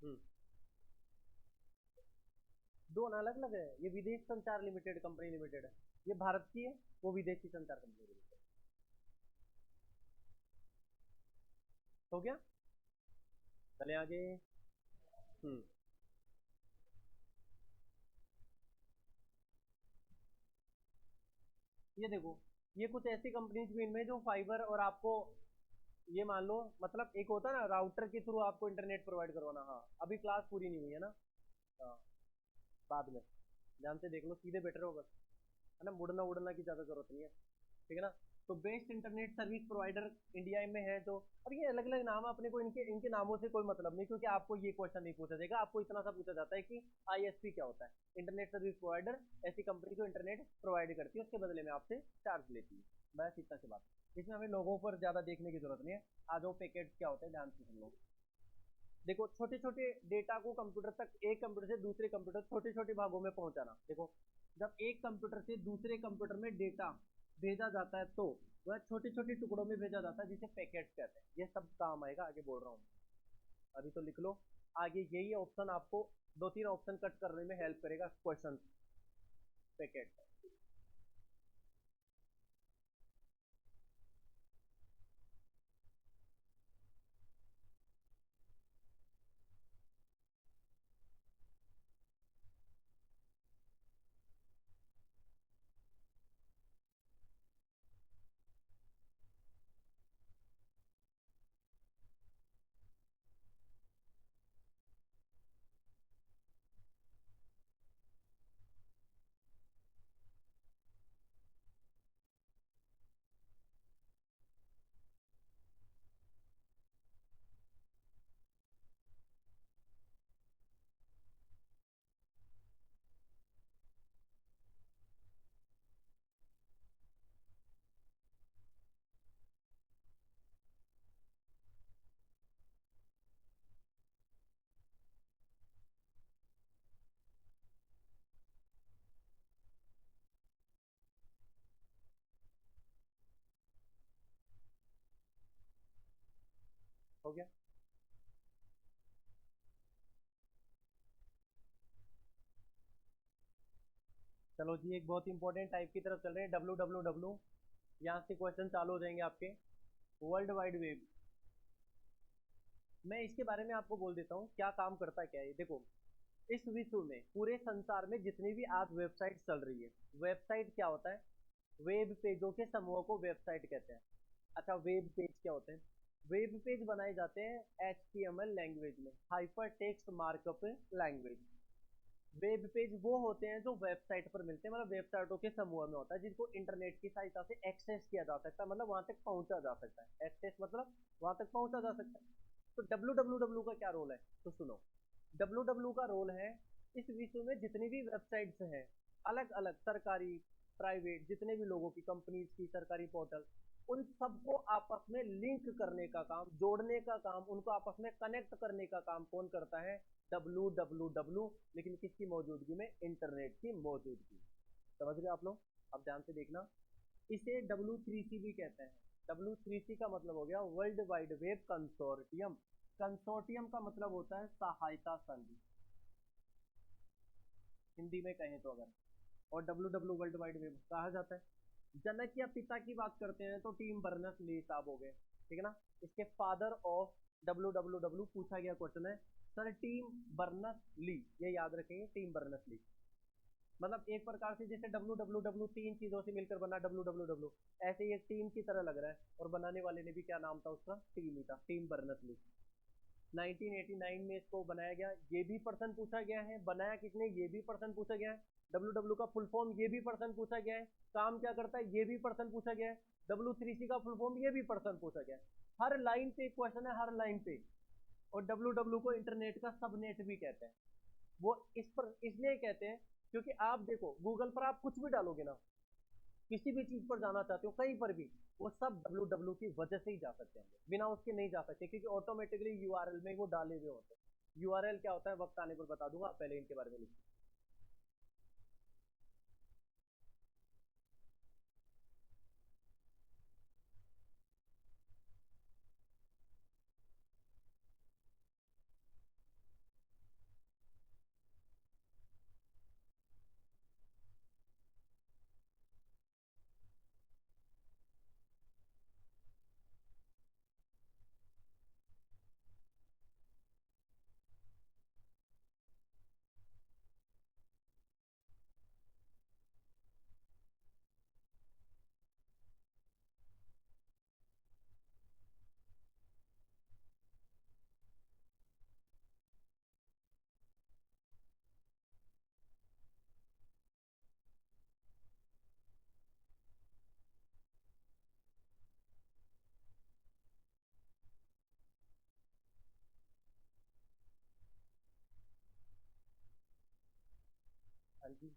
हम्म, दोनों अलग अलग है। ये विदेश संचार लिमिटेड कंपनी लिमिटेड है, ये भारत की है, वो विदेशी संचार कंपनी लिमिटेड। हो गया, चले आगे। हम्म, ये देखो, ये कुछ ऐसी कंपनीज भी इनमें जो फाइबर और आपको, ये मान लो मतलब एक होता है ना राउटर के थ्रू आपको इंटरनेट प्रोवाइड करवाना। हाँ, अभी क्लास पूरी नहीं हुई है ना। हाँ, बाद में ध्यान से देख लो, सीधे बेटर होगा, है ना, मुड़ना उड़ना की ज्यादा जरूरत नहीं है, ठीक है ना। तो best internet service provider India में है जो, अब ये अलग अलग नाम है, अपने को इनके इनके नामों से कोई मतलब नहीं, क्योंकि आपको ये क्वेश्चन नहीं पूछा जाएगा। आपको इतना सा पूछा जाता है कि आईएसपी क्या होता है। इंटरनेट सर्विस प्रोवाइडर ऐसी कंपनी जो इंटरनेट प्रोवाइड करती है, उसके बदले में आपसे चार्ज लेती है, बस इतना सी बात। इसमें हमें लोगों पर ज्यादा देखने की जरूरत नहीं है। आ जाओ पैकेट क्या होता है, ध्यान से सुन लो। देखो, छोटे छोटे डेटा को कंप्यूटर तक, एक कंप्यूटर से दूसरे कंप्यूटर, छोटे छोटे भागों में पहुंचाना। देखो, जब एक कंप्यूटर से दूसरे कंप्यूटर में डेटा भेजा जाता है, तो वह छोटे छोटे टुकड़ों में भेजा जाता है, जिसे पैकेट्स कहते हैं। ये सब काम आएगा, आगे बोल रहा हूँ, अभी तो लिख लो। आगे यही ऑप्शन आपको 2-3 ऑप्शन कट करने में हेल्प करेगा, क्वेश्चन पैकेट। हो गया। चलो जी, एक बहुत इंपॉर्टेंट टाइप की तरफ चल रहे हैं, डब्ल्यू डब्ल्यू डब्ल्यू। यहाँ से क्वेश्चन चालू हो जाएंगे आपके। वर्ल्ड वाइड वेब, मैं इसके बारे में आपको बोल देता हूँ क्या काम करता है क्या है। देखो, इस विश्व में पूरे संसार में जितनी भी आज वेबसाइट चल रही है, वेबसाइट क्या होता है? वेब पेजों के समूह को वेबसाइट कहते हैं। अच्छा, वेब पेज क्या होते हैं? वेब पेज बनाए जाते हैं HTML लैंग्वेज में, hyper text markup language. Web page वो होते हैं जो वेबसाइट पर मिलते हैं, मतलब वेबसाइटों के समूह में होता है, जिनको इंटरनेट की सहायता से एक्सेस किया जा सकता है, मतलब वहां तक पहुंचा जा सकता है। एक्सेस मतलब वहां तक पहुंचा जा सकता है। तो डब्ल्यू डब्ल्यू डब्ल्यू का क्या रोल है? तो सुनो, डब्ल्यू डब्ल्यू का रोल है, इस विश्व में जितनी भी वेबसाइट्स हैं, अलग अलग सरकारी, प्राइवेट, जितने भी लोगों की, कंपनीज की सरकारी पोर्टल, उन सबको आपस में लिंक करने का काम, जोड़ने का काम, उनको आपस में कनेक्ट करने का काम कौन करता है? W W W. लेकिन किसकी मौजूदगी में? इंटरनेट की मौजूदगी। समझ रहे आप लोग? अब ध्यान से देखना, इसे W3C भी कहते हैं। W3C का मतलब हो गया world wide web consortium. Consortium का मतलब होता है सहायता संघ, हिंदी में कहें तो अगर। और W W world wide web कहा जाता है। जनक या पिता की बात करते हैं तो टीम बर्नर्स ली साहब हो गए, ठीक है ना। इसके father of W W W पूछा गया क्वेश्चन है, सर टीम बर्नर्स ली, ये याद रखेंगे, टीम बर्नर्स ली। मतलब एक प्रकार से जैसे डब्ल्यू डब्ल्यू डब्ल्यू तीन चीजों से मिलकर बना डब्ल्यू डब्ल्यू डब्ल्यू, ऐसे ही एक टीम की तरह लग रहा है। और बनाने वाले ने भी क्या नाम था उसका? टीम ही था, टीम बर्नर्स ली। 1989 में इसको बनाया गया, ये भी पर्सन पूछा गया है। बनाया किसने? ये भी पर्सन पूछा गया है। डब्ल्यू डब्ल्यू का फुल फॉर्म, ये भी पर्सन पूछा गया है। काम क्या करता है? ये भी पर्सन पूछा गया है। W3C का फुल फॉर्म, ये भी पर्सन पूछा गया है। हर लाइन पे क्वेश्चन है, हर लाइन पे। और डब्ल्यू डब्ल्यू को इंटरनेट का सबनेट भी कहते हैं। वो इस पर इसलिए कहते हैं क्योंकि आप देखो, गूगल पर आप कुछ भी डालोगे ना, किसी भी चीज पर जाना चाहते हो कहीं पर भी, वो सब डब्ल्यू डब्ल्यू की वजह से ही जा सकते हैं, बिना उसके नहीं जा सकते, क्योंकि ऑटोमेटिकली यूआरएल में वो डाले हुए होते हैं। यूआरएल क्या होता है वक्त आने पर बता दूंगा, पहले इनके बारे में लिखिए। हाँ जी।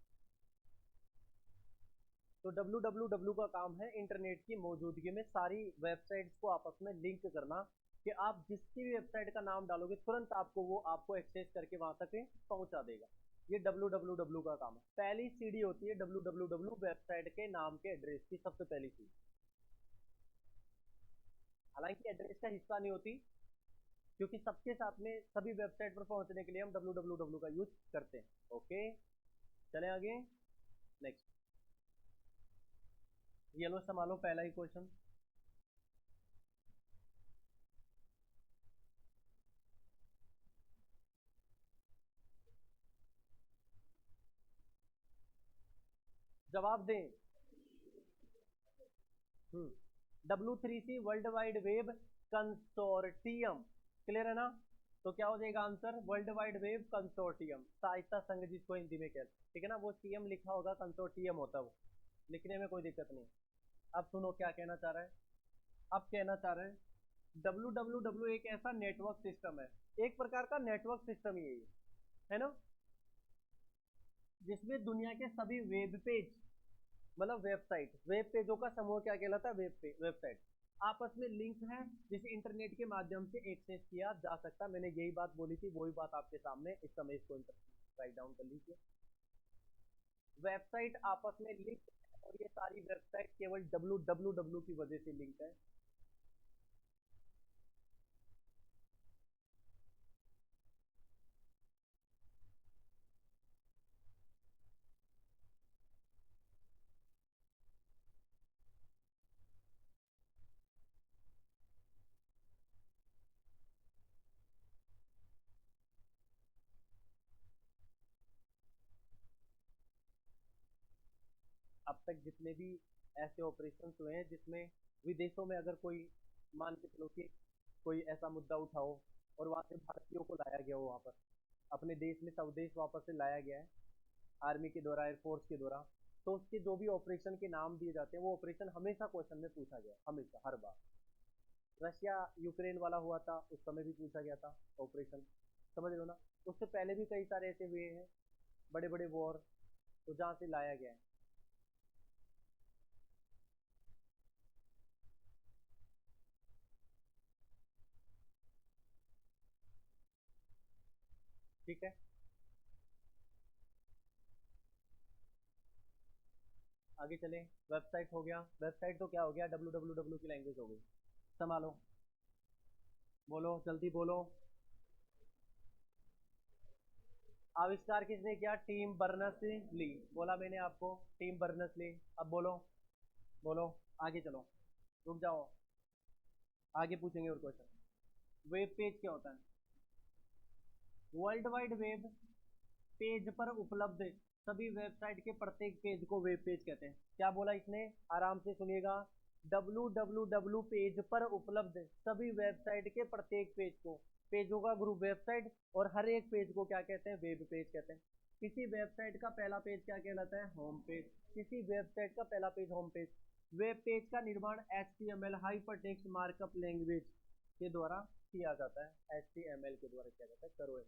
तो डब्ल्यू डब्ल्यू डब्ल्यू का काम है इंटरनेट की मौजूदगी में सारी वेबसाइट्स को आपस में लिंक करना, कि आप जिसकी भी वेबसाइट का नाम डालोगे तुरंत आपको वो आपको एक्सेस करके वहां तक पहुंचा देगा। ये डब्ल्यू डब्ल्यू डब्ल्यू का काम है। पहली सीढ़ी होती है डब्ल्यू डब्ल्यू डब्ल्यू वेबसाइट के नाम के एड्रेस की, सबसे पहली सीढ़ी। हालांकि एड्रेस का हिस्सा नहीं होती, क्योंकि सबके साथ में सभी वेबसाइट पर पहुंचने के लिए हम डब्ल्यू डब्ल्यू डब्ल्यू का यूज करते हैं। ओके, चले आगे। नेक्स्ट, ये लो संभालो पहला ही क्वेश्चन। जवाब दें। W3C world wide web consortium, clear है ना? तो क्या हो जाएगा answer? World wide web consortium, सहायता संघ जिसको हिंदी में कहते हैं, ठीक है ना। वो सीएम लिखा होगा, कंसोर्टियम होता है वो, लिखने में कोई दिक्कत नहीं। अब सुनो क्या कहना चाह रहा है। अब कहना चाह रहे हैं डब्ल्यू डब्ल्यू डब्ल्यू एक ऐसा नेटवर्क सिस्टम है, एक प्रकार का नेटवर्क सिस्टम ही है ना, जिसमें दुनिया के सभी वेब पेज, मतलब वेबसाइट, वेब पेजों का समूह क्या कहलाता है? वेबसाइट आपस में लिंक है, जिसे इंटरनेट के माध्यम से एक्सेस किया जा सकता। मैंने यही बात बोली थी, वही बात आपके सामने इस समय, इसको राइट डाउन कर लीजिए। वेबसाइट आपस में लिंक है, और ये सारी वेबसाइट केवल डब्ल्यू डब्ल्यू डब्ल्यू की वजह से लिंक है। तक जितने भी ऐसे ऑपरेशन हुए हैं जिसमें विदेशों में अगर कोई मान के चलो कि कोई ऐसा मुद्दा उठाओ और वहाँ से भारतीयों को लाया गया हो, वहाँ पर अपने देश में स्वदेश वापस से लाया गया है आर्मी के द्वारा, एयरफोर्स के द्वारा, तो उसके जो भी ऑपरेशन के नाम दिए जाते हैं वो ऑपरेशन हमेशा क्वेश्चन में पूछा गया, हमेशा हर बार। रशिया यूक्रेन वाला हुआ था उस समय भी पूछा गया था ऑपरेशन, समझ रहे हो ना। उससे पहले भी कई सारे ऐसे हुए हैं बड़े बड़े वॉर, तो जहाँ से लाया गया है। ठीक है, आगे चलें। वेबसाइट हो गया, वेबसाइट तो क्या हो गया, www की लैंग्वेज हो गई। संभालो, बोलो जल्दी बोलो। आविष्कार किसने किया, टिम बर्नर्स ली, बोला मैंने आपको, टिम बर्नर्स ली। अब बोलो, बोलो, आगे चलो, रुक जाओ, आगे पूछेंगे और क्वेश्चन। वेब पेज क्या होता है, वर्ल्ड वाइड वेब पेज पर उपलब्ध सभी वेबसाइट के प्रत्येक पेज को वेब पेज कहते हैं। क्या बोला इसने, आराम से सुनिएगा, www पेज पर उपलब्ध सभी वेबसाइट के प्रत्येक पेज को, पेजों का ग्रुप वेबसाइट, और हर एक पेज को क्या कहते हैं, वेब पेज कहते हैं। किसी वेबसाइट का पहला पेज क्या कहलाता है, होम पेज। किसी वेबसाइट का पहला page home page. Web page का निर्माण HTML hyper text markup language के द्वारा किया जाता है, HTML के द्वारा किया जाता है, करो।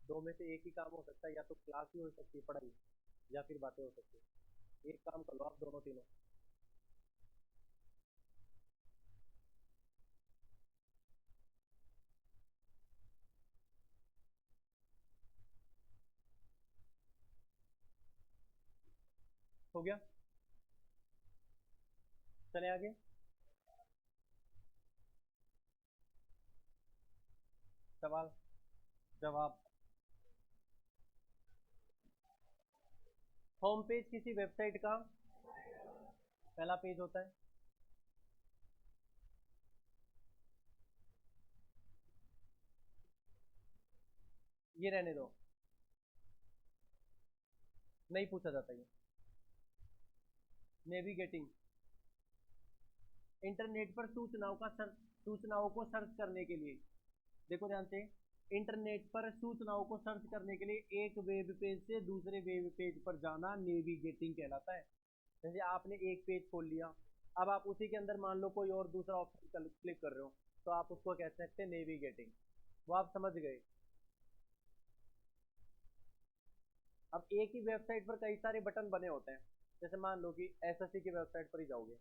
2 में से एक ही काम हो सकता है, या तो क्लास ही हो सकती है, पढ़ाई, या फिर बातें हो सकती है। एक काम कर लो आप दोनों तीनों। हो गया, चले आगे। सवाल जवाब। होम पेज किसी वेबसाइट का पहला पेज होता है। ये रहने दो, नहीं पूछा जाता ये। नेविगेटिंग, इंटरनेट पर सूचनाओं को सर्च करने के लिए, देखो ध्यान से, इंटरनेट पर सूचनाओं को सर्च करने के लिए एक वेब पेज से दूसरे वेब पेज पर जाना नेविगेटिंग कहलाता है। जैसे आपने एक पेज खोल लिया, अब आप उसी के अंदर मान लो कोई और दूसरा ऑप्शन क्लिक कर रहे हो, तो आप उसको कह सकते हैं नेविगेटिंग। वो आप समझ गए। अब एक ही वेबसाइट पर कई सारे बटन बने होते हैं, जैसे मान लो कि एसएससी की वेबसाइट पर ही जाओगे,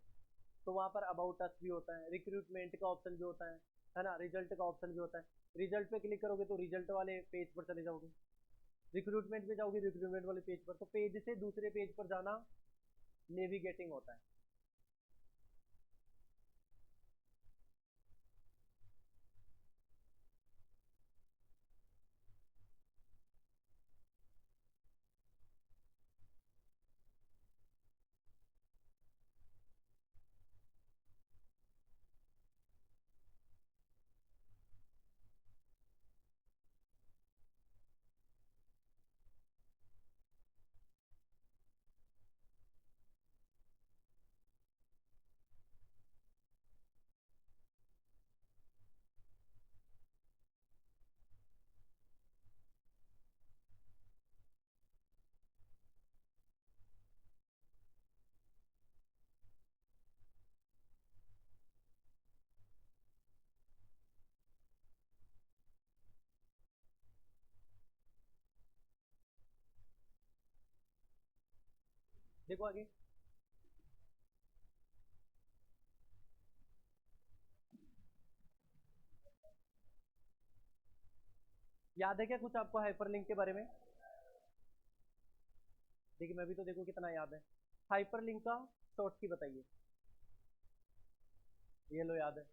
तो वहां पर अबाउट अस भी होता है, रिक्रूटमेंट का ऑप्शन भी होता है ना, रिजल्ट का ऑप्शन भी होता है। रिजल्ट पे क्लिक करोगे तो रिजल्ट वाले पेज पर चले जाओगे, रिक्रूटमेंट पे जाओगे रिक्रूटमेंट वाले पेज पर, तो पेज से दूसरे पेज पर जाना नेविगेटिंग होता है। देखो आगे, याद है क्या कुछ आपको हाइपरलिंक के बारे में? देखिए मैं भी तो देखो कितना याद है। हाइपरलिंक का शॉर्ट की बताइए। ये लो याद है।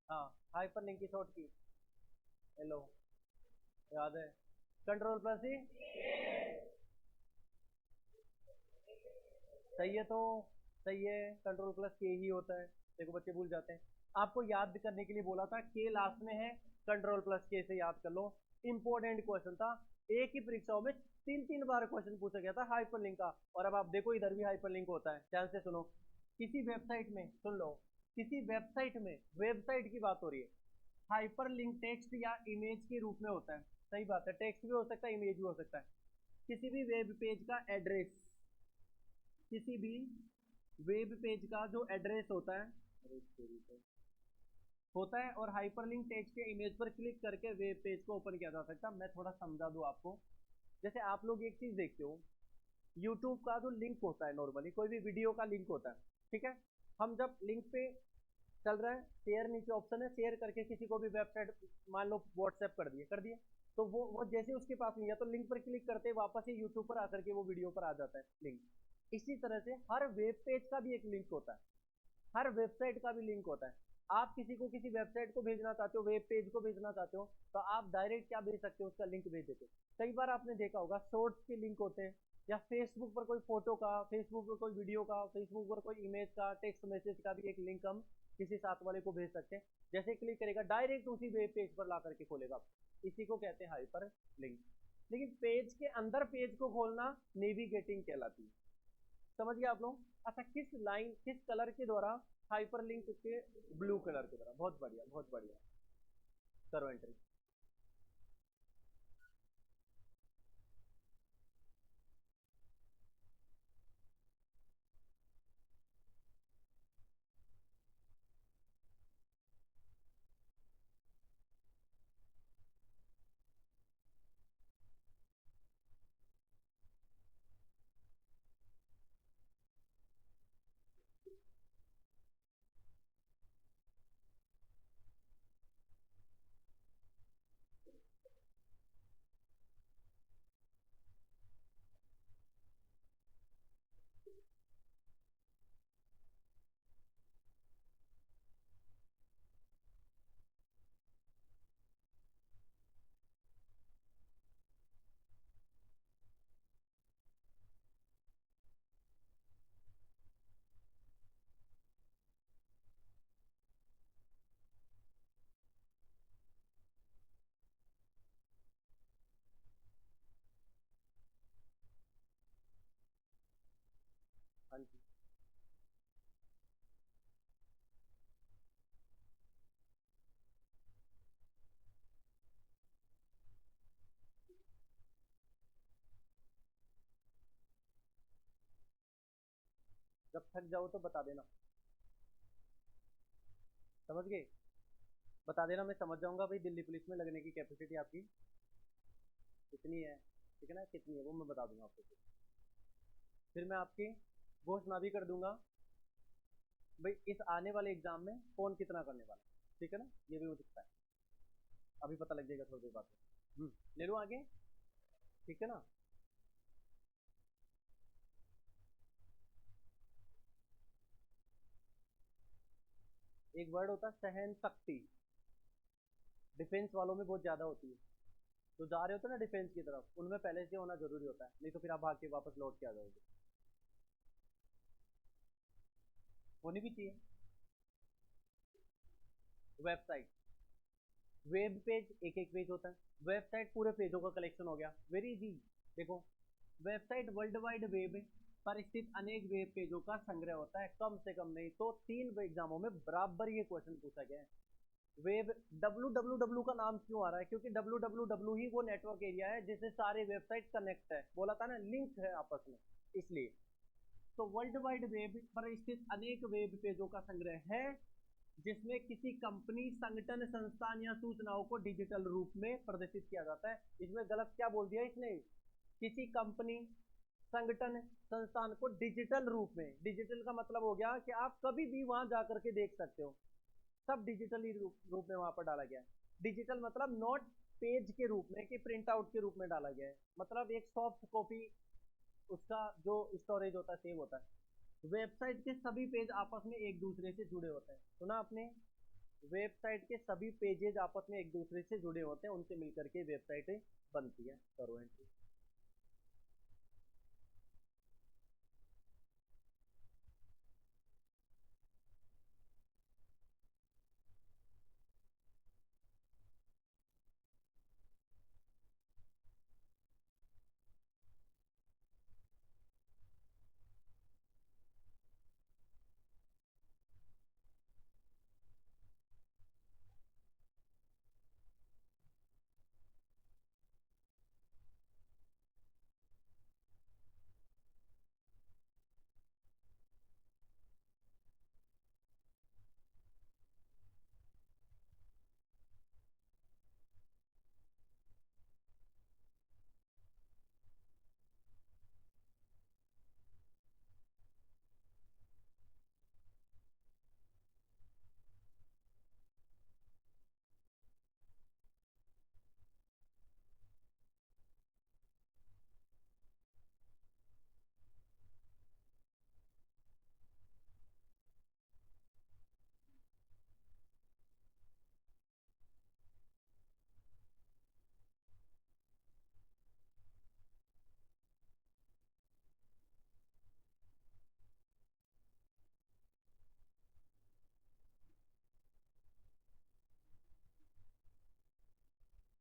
हाँ, हाइपरलिंक की शॉर्ट की। ये लो याद है। कंट्रोल प्लस ही। सही है तो, सही है, कंट्रोल प्लस के ही होता है। देखो बच्चे भूल जाते हैं। आपको याद करने के लिए बोला था, के लास्ट में है, कंट्रोल प्लस के से याद कर लो। इंपॉर्टेंट क्वेश्चन था, एक ही परीक्षाओं में तीन तीन बार क्वेश्चन पूछा गया था हाइपरलिंक का। और अब आप देखो इधर भी हाइपरलिंक होता है, ध्यान से सुनो। किसी वेबसाइट में, सुन लो, किसी वेबसाइट में, वेबसाइट की बात हो रही है, हाइपरलिंक टेक्स्ट या इमेज के रूप में होता है। सही बात है, टेक्स्ट भी हो सकता है, इमेज भी हो सकता है। किसी भी वेब पेज का एड्रेस, किसी भी वेब पेज का जो एड्रेस होता है, होता है, और हाइपरलिंक टेक्स्ट या इमेज पर क्लिक करके वेब पेज को ओपन किया जा सकता है। मैं थोड़ा समझा दूं आपको। जैसे आप लोग एक चीज देखते हो, यूट्यूब का जो लिंक होता है, नॉर्मली कोई भी वीडियो का लिंक होता है, ठीक है। हम जब लिंक पे चल रहा है, शेयर नीचे ऑप्शन है, शेयर करके किसी को भी वेबसाइट, मान लो व्हाट्सएप कर दिए, तो वो जैसे उसके पास नहीं गया तो लिंक पर क्लिक करते वापस ही यूट्यूब पर आकर के वो वीडियो पर आ जाता है लिंक। इसी तरह से हर वेब पेज का भी एक लिंक होता है, हर वेबसाइट का भी लिंक होता है। आप किसी को किसी वेबसाइट को भेजना चाहते हो, वेब पेज को भेजना चाहते हो, तो आप डायरेक्ट क्या भेज सकते हो, उसका लिंक भेज देते हो। कई बार आपने देखा होगा शॉर्ट्स के लिंक होते हैं, या फेसबुक पर कोई फोटो का, फेसबुक पर कोई वीडियो का, फेसबुक पर कोई इमेज का, टेक्स्ट मैसेज का भी एक लिंक हम किसी साथ वाले को भेज सकते हैं। जैसे क्लिक करेगा डायरेक्ट उसी वेब पेज पर ला करके खोलेगा। इसी को कहते हैं हाइपर लिंक। लेकिन पेज के अंदर पेज को खोलना नेविगेटिंग कहलाती है। समझ गए आप लोग? अच्छा, किस लाइन, किस कलर के द्वारा हाइपरलिंक के? ब्लू कलर के द्वारा। बहुत बढ़िया, बहुत बढ़िया। करो एंट्री। हाँ जी। जब थक जाओ तो बता देना। समझ गए? बता देना, मैं समझ जाऊंगा भाई दिल्ली पुलिस में लगने की कैपेसिटी आपकी कितनी है। ठीक है ना, कितनी है वो मैं बता दूंगा आपको। फिर मैं आपकी घोषणा भी कर दूंगा भाई इस आने वाले एग्जाम में कौन कितना करने वाला है। ठीक है ना, ये भी हो सकता है, अभी पता लग जाएगा थोड़ी देर बाद में। ले लो आगे। ठीक है ना। एक वर्ड होता है सहन शक्ति, डिफेंस वालों में बहुत ज्यादा होती है। तो जा रहे होते हैं ना डिफेंस की तरफ, उनमें पहले से होना जरूरी होता है, नहीं तो फिर आप भाग के वापस लौट के आ जाओगे। होनी भी चाहिए। वेबसाइट, वेब पेज एक एक पेज होता है, वेबसाइट पूरे पेजों का कलेक्शन हो गया, वेरी इजी। देखो, वेबसाइट वर्ल्ड वाइड वेब पर स्थित अनेक वेब पेजों का संग्रह होता है, कम से कम नहीं तो 3 एग्जामों में बराबर ये क्वेश्चन पूछा गया है। वेब, www का नाम क्यों आ रहा है? क्योंकि www ही वो नेटवर्क एरिया है जिससे सारे वेबसाइट कनेक्ट है, बोला था ना, लिंक है आपस में, इसलिए। तो वर्ल्ड वाइड वेब पर स्थित अनेक वेब पेजों का संग्रह है जिसमें किसी कंपनी, संगठन, संस्थान या सूचनाओं को डिजिटल रूप में प्रदर्शित किया जाता है। इसमें गलत क्या बोल दिया इसने? किसी कंपनी, संगठन, संस्थान को डिजिटल रूप में। डिजिटल का मतलब हो गया कि आप कभी भी वहां जाकर के देख सकते हो, सब डिजिटली रूप में वहां पर डाला गया है। डिजिटल मतलब नोट पेज के रूप में, कि प्रिंट आउट के रूप में डाला गया है, मतलब एक सॉफ्ट कॉपी उसका जो स्टोरेज होता है, सेव होता है। वेबसाइट के सभी पेज आपस में एक दूसरे से जुड़े होते हैं, सुना आपने? वेबसाइट के सभी पेजेज आपस में एक दूसरे से जुड़े होते हैं, उनसे मिलकर के वेबसाइट बनती है। करो एंट्री।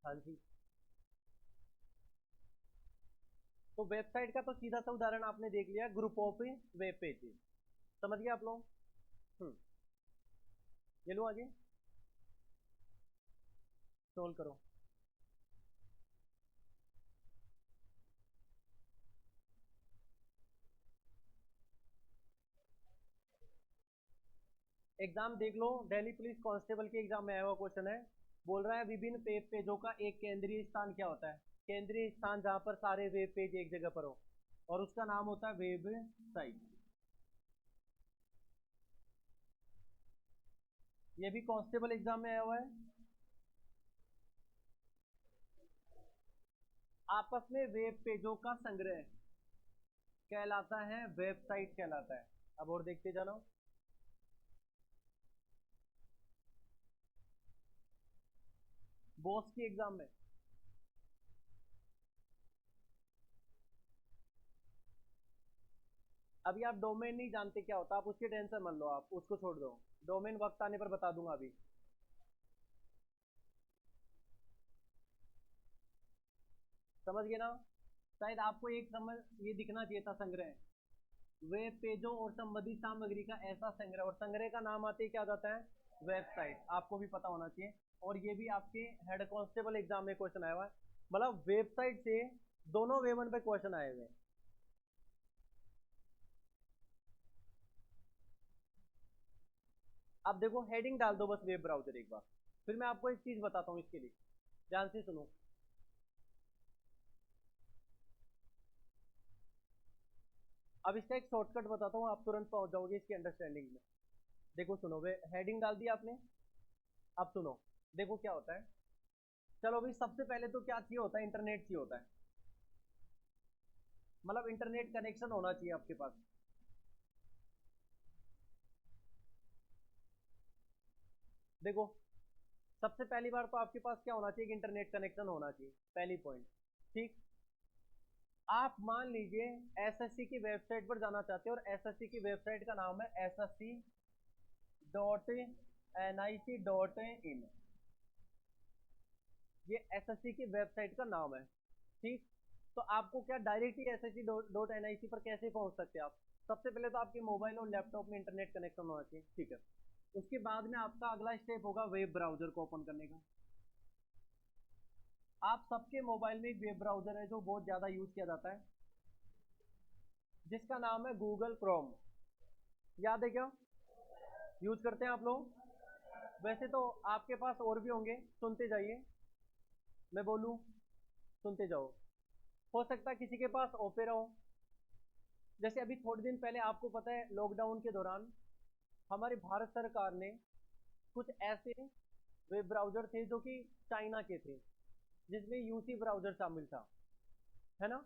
हाँ जी। तो वेबसाइट का तो सीधा सा उदाहरण आपने देख लिया, ग्रुप ऑफ वेब पेजेस। समझ गए आप लोग? ये लो आगे, सोल्व करो। एग्जाम देख लो, दिल्ली पुलिस कांस्टेबल के एग्जाम में आया हुआ क्वेश्चन है। बोल रहा है विभिन्न वेब पेजों का एक केंद्रीय स्थान क्या होता है? केंद्रीय स्थान जहां पर सारे वेब पेज एक जगह पर हो, और उसका नाम होता है वेब साइट। ये भी कांस्टेबल एग्जाम में आया हुआ है। आपस में वेब पेजों का संग्रह कहलाता है, वेबसाइट कहलाता है। अब और देखते जाना। बॉस की एग्जाम में अभी आप डोमेन नहीं जानते क्या होता, आप उसकी टेंशन मत लो, आप उसको छोड़ दो। डोमेन वक्त आने पर बता दूंगा अभी। समझ गए ना? शायद आपको एक समझ ये दिखना चाहिए था, संग्रह, वेब पेजों और संबंधित सामग्री का ऐसा संग्रह, और संग्रह का नाम आते ही क्या जाता है? वेबसाइट। आपको भी पता होना चाहिए। और ये भी आपके हेड कांस्टेबल एग्जाम में क्वेश्चन आया हुआ है, मतलब वेबसाइट से दोनों वेवन पे क्वेश्चन आए हुए हैं। अब देखो, हेडिंग डाल दो बस वेब ब्राउजर एक बार, फिर मैं आपको एक चीज बताता हूँ इसके लिए, ध्यान से सुनो। अब इसका एक शॉर्टकट बताता हूँ, आप तुरंत पहुंच जाओगे इसकी अंडरस्टैंडिंग में। देखो सुनो, वे हेडिंग डाल दी आपने। अब सुनो, देखो क्या होता है। चलो भाई, सबसे पहले तो क्या चाहिए होता है? इंटरनेट चाहिए होता है। मतलब इंटरनेट कनेक्शन होना चाहिए आपके पास। देखो, सबसे पहली बार तो आपके पास क्या होना चाहिए कि इंटरनेट कनेक्शन होना चाहिए, पहली पॉइंट। ठीक। आप मान लीजिए एसएससी की वेबसाइट पर जाना चाहते हो और एसएससी की वेबसाइट का नाम है ssc.nic.in। ये एसएससी की वेबसाइट का नाम है। ठीक। तो आपको क्या डायरेक्टली ssc.nic पर कैसे पहुंच सकते हैं आप? सबसे पहले तो आपके मोबाइल और लैपटॉप में इंटरनेट कनेक्शन होना चाहिए। ठीक है। उसके बाद में आपका अगला स्टेप होगा वेब ब्राउजर को ओपन करने का। आप सबके मोबाइल में एक वेब ब्राउजर है जो बहुत ज्यादा यूज किया जाता है, जिसका नाम है गूगल क्रोम। याद है क्या? यूज करते हैं आप लोग? वैसे तो आपके पास और भी होंगे, सुनते जाइए, मैं बोलूं सुनते जाओ। हो सकता है किसी के पास ओपेरा हो। जैसे अभी थोड़े दिन पहले आपको पता है लॉकडाउन के दौरान हमारी भारत सरकार ने कुछ ऐसे वेब ब्राउजर थे जो कि चाइना के थे, जिसमें यूसी ब्राउजर शामिल था, है ना?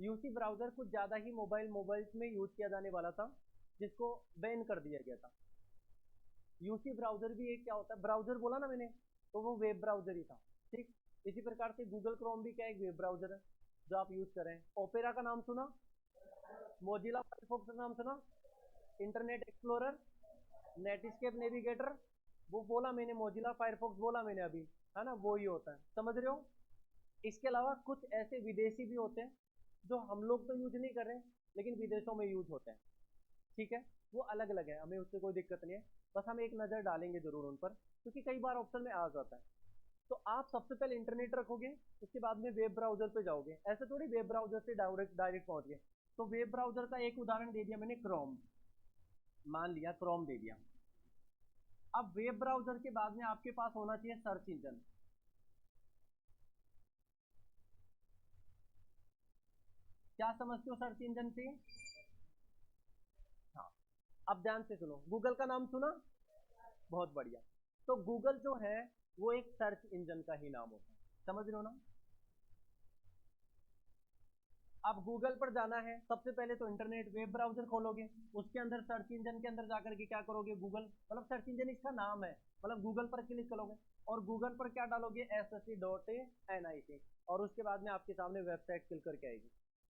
यूसी ब्राउजर कुछ ज़्यादा ही मोबाइल्स में यूज किया जाने वाला था, जिसको बैन कर दिया गया था। यूसी ब्राउजर भी एक क्या होता है, ब्राउजर बोला ना मैंने, तो वो वेब ब्राउजर ही था। ठीक। इसी प्रकार से गूगल क्रोम भी क्या एक वेब ब्राउजर है जो आप यूज करें। ओपेरा का नाम सुना? मोजिला फायरफॉक्स का नाम सुना? इंटरनेट एक्सप्लोरर, नेटस्केप नेविगेटर, वो बोला मैंने, मोजिला फायरफॉक्स बोला मैंने अभी, है ना? वो ही होता है, समझ रहे हो? इसके अलावा कुछ ऐसे विदेशी भी होते हैं जो हम लोग तो यूज नहीं कर रहे, लेकिन विदेशों में यूज होते हैं। ठीक है। वो अलग अलग है, हमें उससे कोई दिक्कत नहीं है, बस हम एक नज़र डालेंगे जरूर उन पर, क्योंकि कई बार ऑप्शन में आ जाता है। तो आप सबसे पहले इंटरनेट रखोगे, उसके बाद में वेब ब्राउजर पे जाओगे, ऐसे थोड़ी वेब ब्राउजर से डायरेक्ट डायरेक्ट पहुंच गए। तो वेब ब्राउजर का एक उदाहरण दे दिया मैंने, क्रोम, मान लिया क्रोम दे दिया। अब वेब ब्राउजर के बाद में आपके पास होना चाहिए सर्च इंजन। क्या समझते हो सर्च इंजन से? हाँ। अब ध्यान से सुनो, गूगल का नाम सुना? बहुत बढ़िया। तो गूगल जो है वो एक सर्च इंजन का ही नाम होता है, समझ रहे हो ना? अब गूगल पर जाना है, सबसे पहले तो इंटरनेट वेब ब्राउजर खोलोगे, उसके अंदर सर्च इंजन के अंदर जाकर के क्या करोगे, गूगल, मतलब सर्च इंजन इसका नाम है, मतलब गूगल पर क्लिक करोगे और गूगल पर क्या डालोगे, ssc.nic, और उसके बाद में आपके सामने वेबसाइट खुल करके आएगी,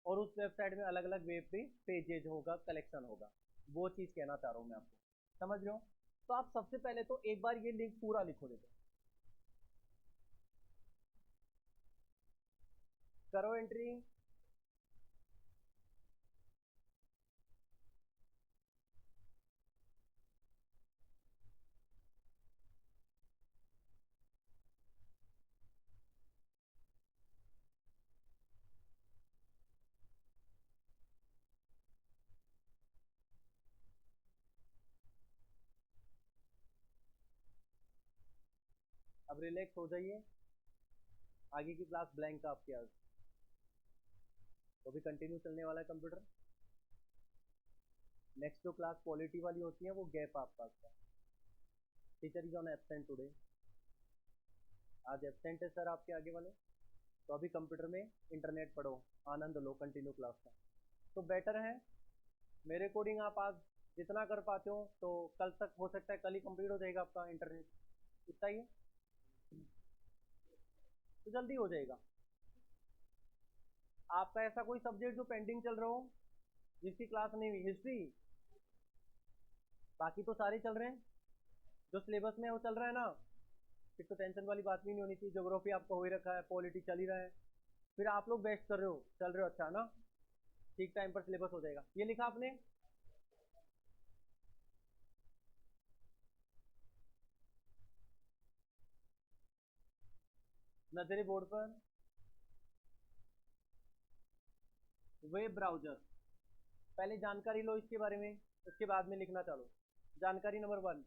और उस वेबसाइट में अलग अलग वेब पेजेज होगा, कलेक्शन होगा। वो चीज़ कहना चाह रहा हूँ मैं आपको, समझ रहे हो? तो आप सबसे पहले तो एक बार ये लिंक पूरा लिखो, देखो, करो एंट्री। अब रिलैक्स हो जाइए, आगे की क्लास ब्लैंक है आपके आज, तो भी कंटिन्यू चलने वाला है कंप्यूटर। नेक्स्ट जो क्लास पॉलिटी वाली होती है वो गैप आपका आता है। Teacher is on absent today, आज एब्सेंट है सर आपके आगे वाले, तो अभी कंप्यूटर में इंटरनेट पढ़ो, आनंद लो कंटिन्यू क्लास का। तो बेटर है, मेरे अकॉर्डिंग आप आज जितना कर पाते हो, तो कल तक हो सकता है, कल ही कंप्लीट हो जाएगा आपका इंटरनेट, इतना ही है, तो जल्दी हो जाएगा। आपका ऐसा कोई सब्जेक्ट जो पेंडिंग चल रहा हो, जिसकी क्लास नहीं हुई? हिस्ट्री, बाकी तो सारे चल रहे हैं, जो सिलेबस में है वो चल रहा है ना, फिर तो टेंशन वाली बात भी नहीं होनी चाहिए। ज्योग्राफी आपका हो ही रखा है, पॉलिटी चल ही रहा है, फिर आप लोग बेस्ट कर रहे हो, चल रहे हो, अच्छा ना? ठीक टाइम पर सिलेबस हो जाएगा। ये लिखा आपने? नजरे बोर्ड पर, वेब ब्राउजर, पहले जानकारी लो इसके बारे में, उसके बाद में लिखना चालो। जानकारी नंबर 1,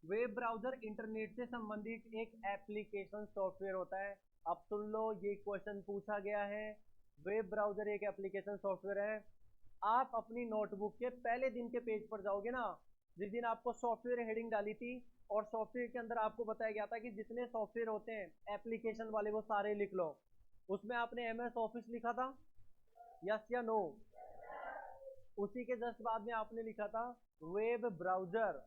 वेब ब्राउजर इंटरनेट से संबंधित एक एप्लीकेशन सॉफ्टवेयर होता है। अब सुन लो, ये क्वेश्चन पूछा गया है। वेब ब्राउजर एक एप्लीकेशन सॉफ्टवेयर है। आप अपनी नोटबुक के पहले दिन के पेज पर जाओगे ना, जिस दिन आपको सॉफ्टवेयर हेडिंग डाली थी, और सॉफ्टवेयर के अंदर आपको बताया गया था कि जितने सॉफ्टवेयर होते हैं एप्लीकेशन वाले वो सारे लिख लो, उसमें आपने एमएस ऑफिस लिखा था, यस या नो? उसी के जस्ट बाद में आपने लिखा था web browser,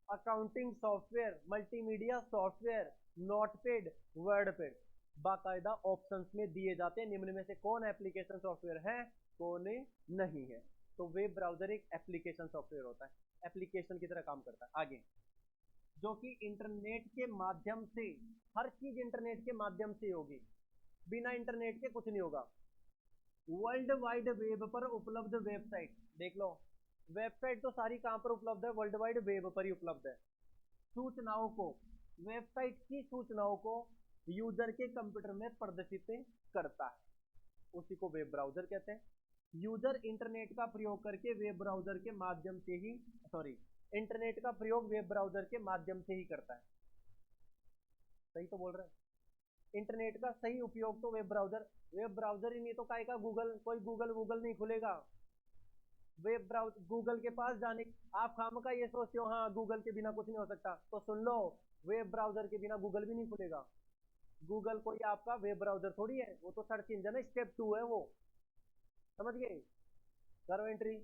accounting software, multimedia software, notepad, WordPad, बाकायदा ऑप्शंस में दिए जाते हैं, निम्न में से कौन एप्लीकेशन सॉफ्टवेयर है, कौन नहीं है। तो वेब ब्राउजर एक एप्लीकेशन सॉफ्टवेयर होता है, एप्लीकेशन की तरह काम करता है। आगे, जो कि इंटरनेट के माध्यम से, हर चीज इंटरनेट के माध्यम से होगी, बिना इंटरनेट के कुछ नहीं होगा। वर्ल्ड वाइड वेब पर उपलब्ध वेबसाइट, देख लो, वेबसाइट तो सारी कहां पर उपलब्ध है, वर्ल्ड वाइड वेब पर ही उपलब्ध है। सूचनाओं को, वेबसाइट की सूचनाओं को यूजर के कंप्यूटर में प्रदर्शित करता है, उसी को वेब ब्राउजर कहते हैं। यूजर इंटरनेट का प्रयोग करके वेब ब्राउजर के माध्यम से ही, सॉरी, इंटरनेट का प्रयोग वेब ब्राउजर के माध्यम से ही करता है। सही तो बोल रहे हैं? इंटरनेट का सही उपयोग तो वेब ब्राउजर ही नहीं तो काय का गूगल, कोई गूगल नहीं खुलेगा। वेब ब्राउजर, गूगल के पास जाने, आप खामखा ये सोचते हो हाँ गूगल के बिना कुछ नहीं हो सकता, तो सुन लो, वेब ब्राउजर के बिना गूगल भी नहीं खुलेगा। गूगल कोई आपका वेब ब्राउजर थोड़ी है, वो तो सर्च इंजन है, स्टेप 2 है वो, समझ गए? करो एंट्री।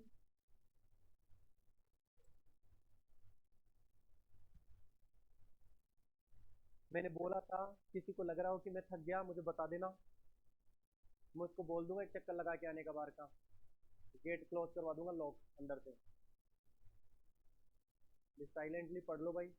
मैंने बोला था, किसी को लग रहा हो कि मैं थक गया मुझे बता देना, मैं उसको बोल दूंगा एक चक्कर लगा के आने का बाहर का, गेट क्लोज करवा दूंगा लॉक अंदर से। साइलेंटली पढ़ लो भाई।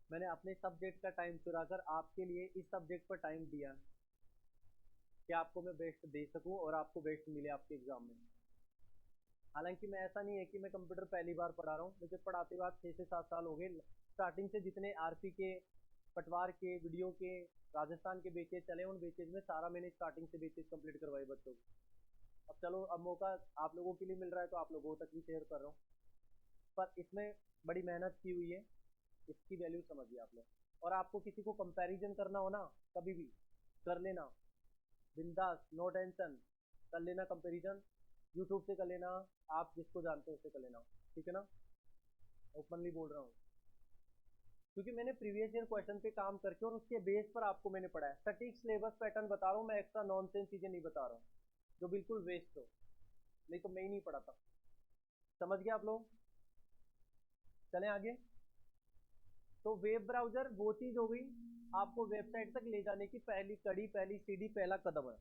मैंने अपने सब्जेक्ट का टाइम चुराकर आपके लिए इस सब्जेक्ट पर टाइम दिया कि आपको मैं बेस्ट दे सकूं और आपको बेस्ट मिले आपके एग्जाम में। हालांकि मैं, ऐसा नहीं है कि मैं कंप्यूटर पहली बार पढ़ा रहा हूँ, मुझे पढ़ाते हुए 6 से 7 साल हो गए। स्टार्टिंग से जितने आरपी के, पटवार के, वीडियो के, राजस्थान के बेचेज चले, उन बेचेज में सारा मैंने स्टार्टिंग से बेचेज कंप्लीट करवाए बच्चों को। अब चलो, अब मौका आप लोगों के लिए मिल रहा है तो आप लोगों तक भी शेयर कर रहा हूँ, पर इसमें बड़ी मेहनत की हुई है, इसकी वैल्यू समझिए आप लोग। और आपको किसी को कंपैरिजन करना हो ना, कभी भी कर लेना, बिंदास, नो टेंशन, कर लेना कंपैरिजन, यूट्यूब से कर लेना, आप जिसको जानते हो उससे कर लेना, ठीक है ना? ओपनली बोल रहा हूँ, क्योंकि मैंने प्रीवियस ईयर क्वेश्चन पे काम करके और उसके बेस पर आपको मैंने पढ़ा है। सटीक सिलेबस पैटर्न बता रहा हूँ मैं, एक्स्ट्रा नॉनसेंस चीजें नहीं बता रहा हूँ जो बिल्कुल वेस्ट हो, नहीं तो मैं ही नहीं पढ़ाता। समझ गए आप लोग? चलें आगे। तो वेब ब्राउजर वो चीज हो गई आपको वेबसाइट तक ले जाने की पहली कड़ी, पहली सीढ़ी, पहला कदम है।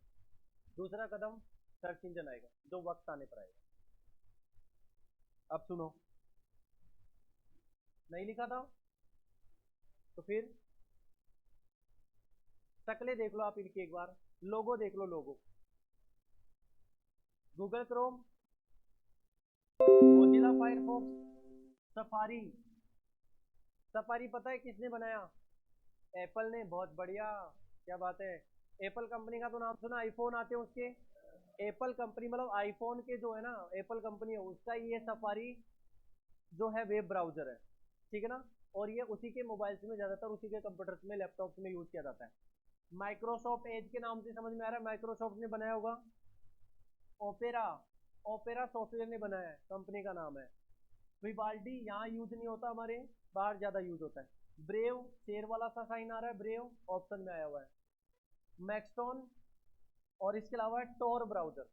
दूसरा कदम सर्च इंजन आएगा, जो वक्त आने पर आएगा। अब सुनो, नहीं लिखा था तो फिर शक्लें देख लो आप इनकी एक बार, लोगो देख लो, logo, Google Chrome, Mozilla Firefox, Safari. Safari पता है किसने बनाया? एप्पल ने, बहुत बढ़िया, क्या बात है। एप्पल कंपनी का तो नाम सुना, आईफोन आते हैं उसके, एप्पल कंपनी मतलब आईफोन के जो है ना, एप्पल कंपनी है उसका ये सफारी जो है वेब ब्राउजर है, ठीक है ना? और ये उसी के मोबाइल्स में, ज्यादातर उसी के कंप्यूटर्स में, लैपटॉप्स में यूज किया जाता है। माइक्रोसॉफ्ट एज के नाम से समझ में आ रहा है, माइक्रोसॉफ्ट ने बनाया होगा। ओपेरा, ओपेरा सॉफ्टवेयर ने बनाया है, कंपनी का नाम है। विवाल्डी यहाँ यूज नहीं होता हमारे, बाहर ज्यादा यूज होता है। ब्रेव, शेर वाला सा साइन आ रहा है, ब्रेव ऑप्शन में आया हुआ है। मैक्सटोन, और इसके अलावा टोर ब्राउजर,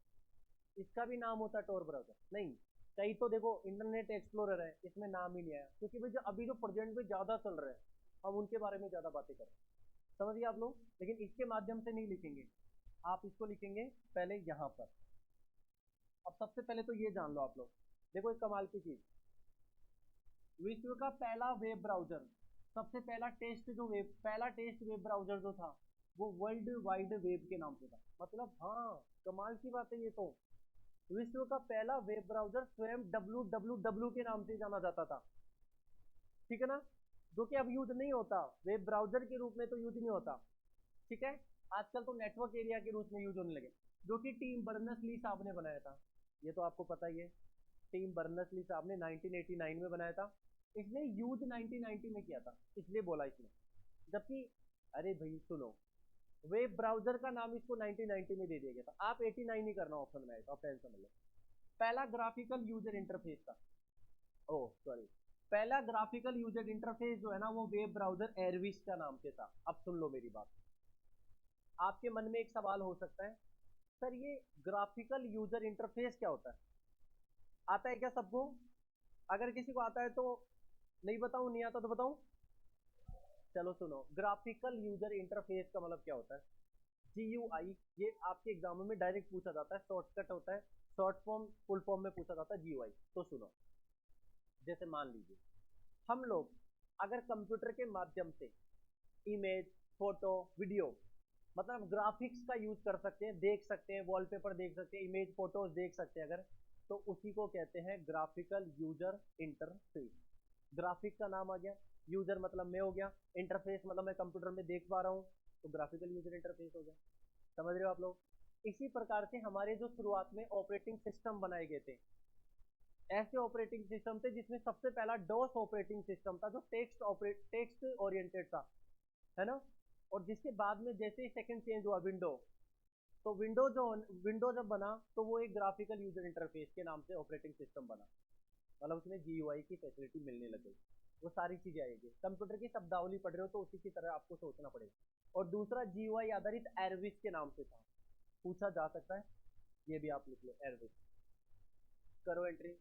इसका भी नाम होता है टोर ब्राउजर, नहीं, कई तो देखो इंटरनेट एक्सप्लोरर है, इसमें नाम ही नहीं आया, क्योंकि भाई जो अभी जो प्रेजेंट में ज्यादा चल रहे हैं, हम उनके बारे में ज्यादा बातें करें, समझिए आप लोग। लेकिन इसके माध्यम से नहीं लिखेंगे, आप इसको लिखेंगे पहले यहाँ पर। अब सबसे पहले तो ये जान लो आप लोग, देखो एक कमाल की चीज, विश्व का पहला वेब ब्राउजर, सबसे पहला टेस्ट जो वेब, पहला टेस्ट वेब ब्राउजर जो था वो वर्ल्ड वाइड वेब के नाम से था। मतलब हाँ, कमाल की बात है ये तो। विश्व का पहला वेब ब्राउजर स्वयं www के नाम से जाना जाता था, ठीक है ना? जो कि अब यूज नहीं होता, वेब ब्राउजर के रूप में तो यूज नहीं होता, ठीक है? आजकल तो नेटवर्क एरिया के रूप में यूज होने लगे, जो कि टीम बर्नर्स ली साहब ने बनाया था, ये तो आपको पता ही है। टीम बर्नर्स ली साहब ने 1989 में बनाया था, इसने यूज 1990 में किया था, इसलिए बोला इसने। जबकि, अरे भाई सुनो, वेब ब्राउजर का नाम इसको 1990 में दे दिया गया था। आप 89 ही करना ऑप्शन में आएगा, आप टेंशन समझ लो। पहला ग्राफिकल यूजर इंटरफेस था, ओह सॉरी, पहला ग्राफिकल यूजर इंटरफेस जो है ना वो वेब ब्राउजर एयरविस का नाम से था। अब सुन लो मेरी बात, आपके मन में एक सवाल हो सकता है, सर ये ग्राफिकल यूजर इंटरफेस क्या होता है? आता है क्या सबको? अगर किसी को आता है तो नहीं बताऊं, नहीं आता तो बताऊं? चलो सुनो, ग्राफिकल यूजर इंटरफेस का मतलब क्या होता है? GUI, ये आपके एग्जाम में डायरेक्ट पूछा जाता है, शॉर्टकट होता है, शॉर्ट फॉर्म फुल फॉर्म में पूछा जाता है GUI। तो सुनो, जैसे मान लीजिए हम लोग अगर कंप्यूटर के माध्यम से इमेज, फोटो, वीडियो, मतलब ग्राफिक्स का यूज कर सकते हैं, देख सकते हैं, वॉलपेपर देख सकते हैं, इमेज फोटोज देख सकते हैं अगर, तो उसी को कहते हैं ग्राफिकल यूजर इंटरफेस। ग्राफिक का नाम आ गया, यूजर मतलब मैं हो गया, इंटरफेस मतलब मैं कंप्यूटर में देख पा रहा हूँ, तो ग्राफिकल यूजर इंटरफेस हो गया। समझ रहे हो आप लोग? इसी प्रकार से हमारे जो शुरुआत में ऑपरेटिंग सिस्टम बनाए गए थे, ऐसे ऑपरेटिंग सिस्टम थे जिसमें सबसे पहला डॉस ऑपरेटिंग सिस्टम था जो टेक्स्ट ओरिएंटेड था, है ना? और जिसके बाद में जैसे ही सेकंड चेंज हुआ विंडो, तो विंडो जब बना तो वो एक ग्राफिकल यूजर इंटरफेस के नाम से ऑपरेटिंग सिस्टम बना, मतलब उसमें GUI की फैसिलिटी मिलने लग गई। वो सारी चीजें आएगी, कंप्यूटर की शब्दावली पढ़ रहे हो तो उसी की तरह आपको सोचना पड़ेगा। और दूसरा GUI आधारित एरविस के नाम से था, पूछा जा सकता है, ये भी आप लिख लो एरविस। करो एंट्री।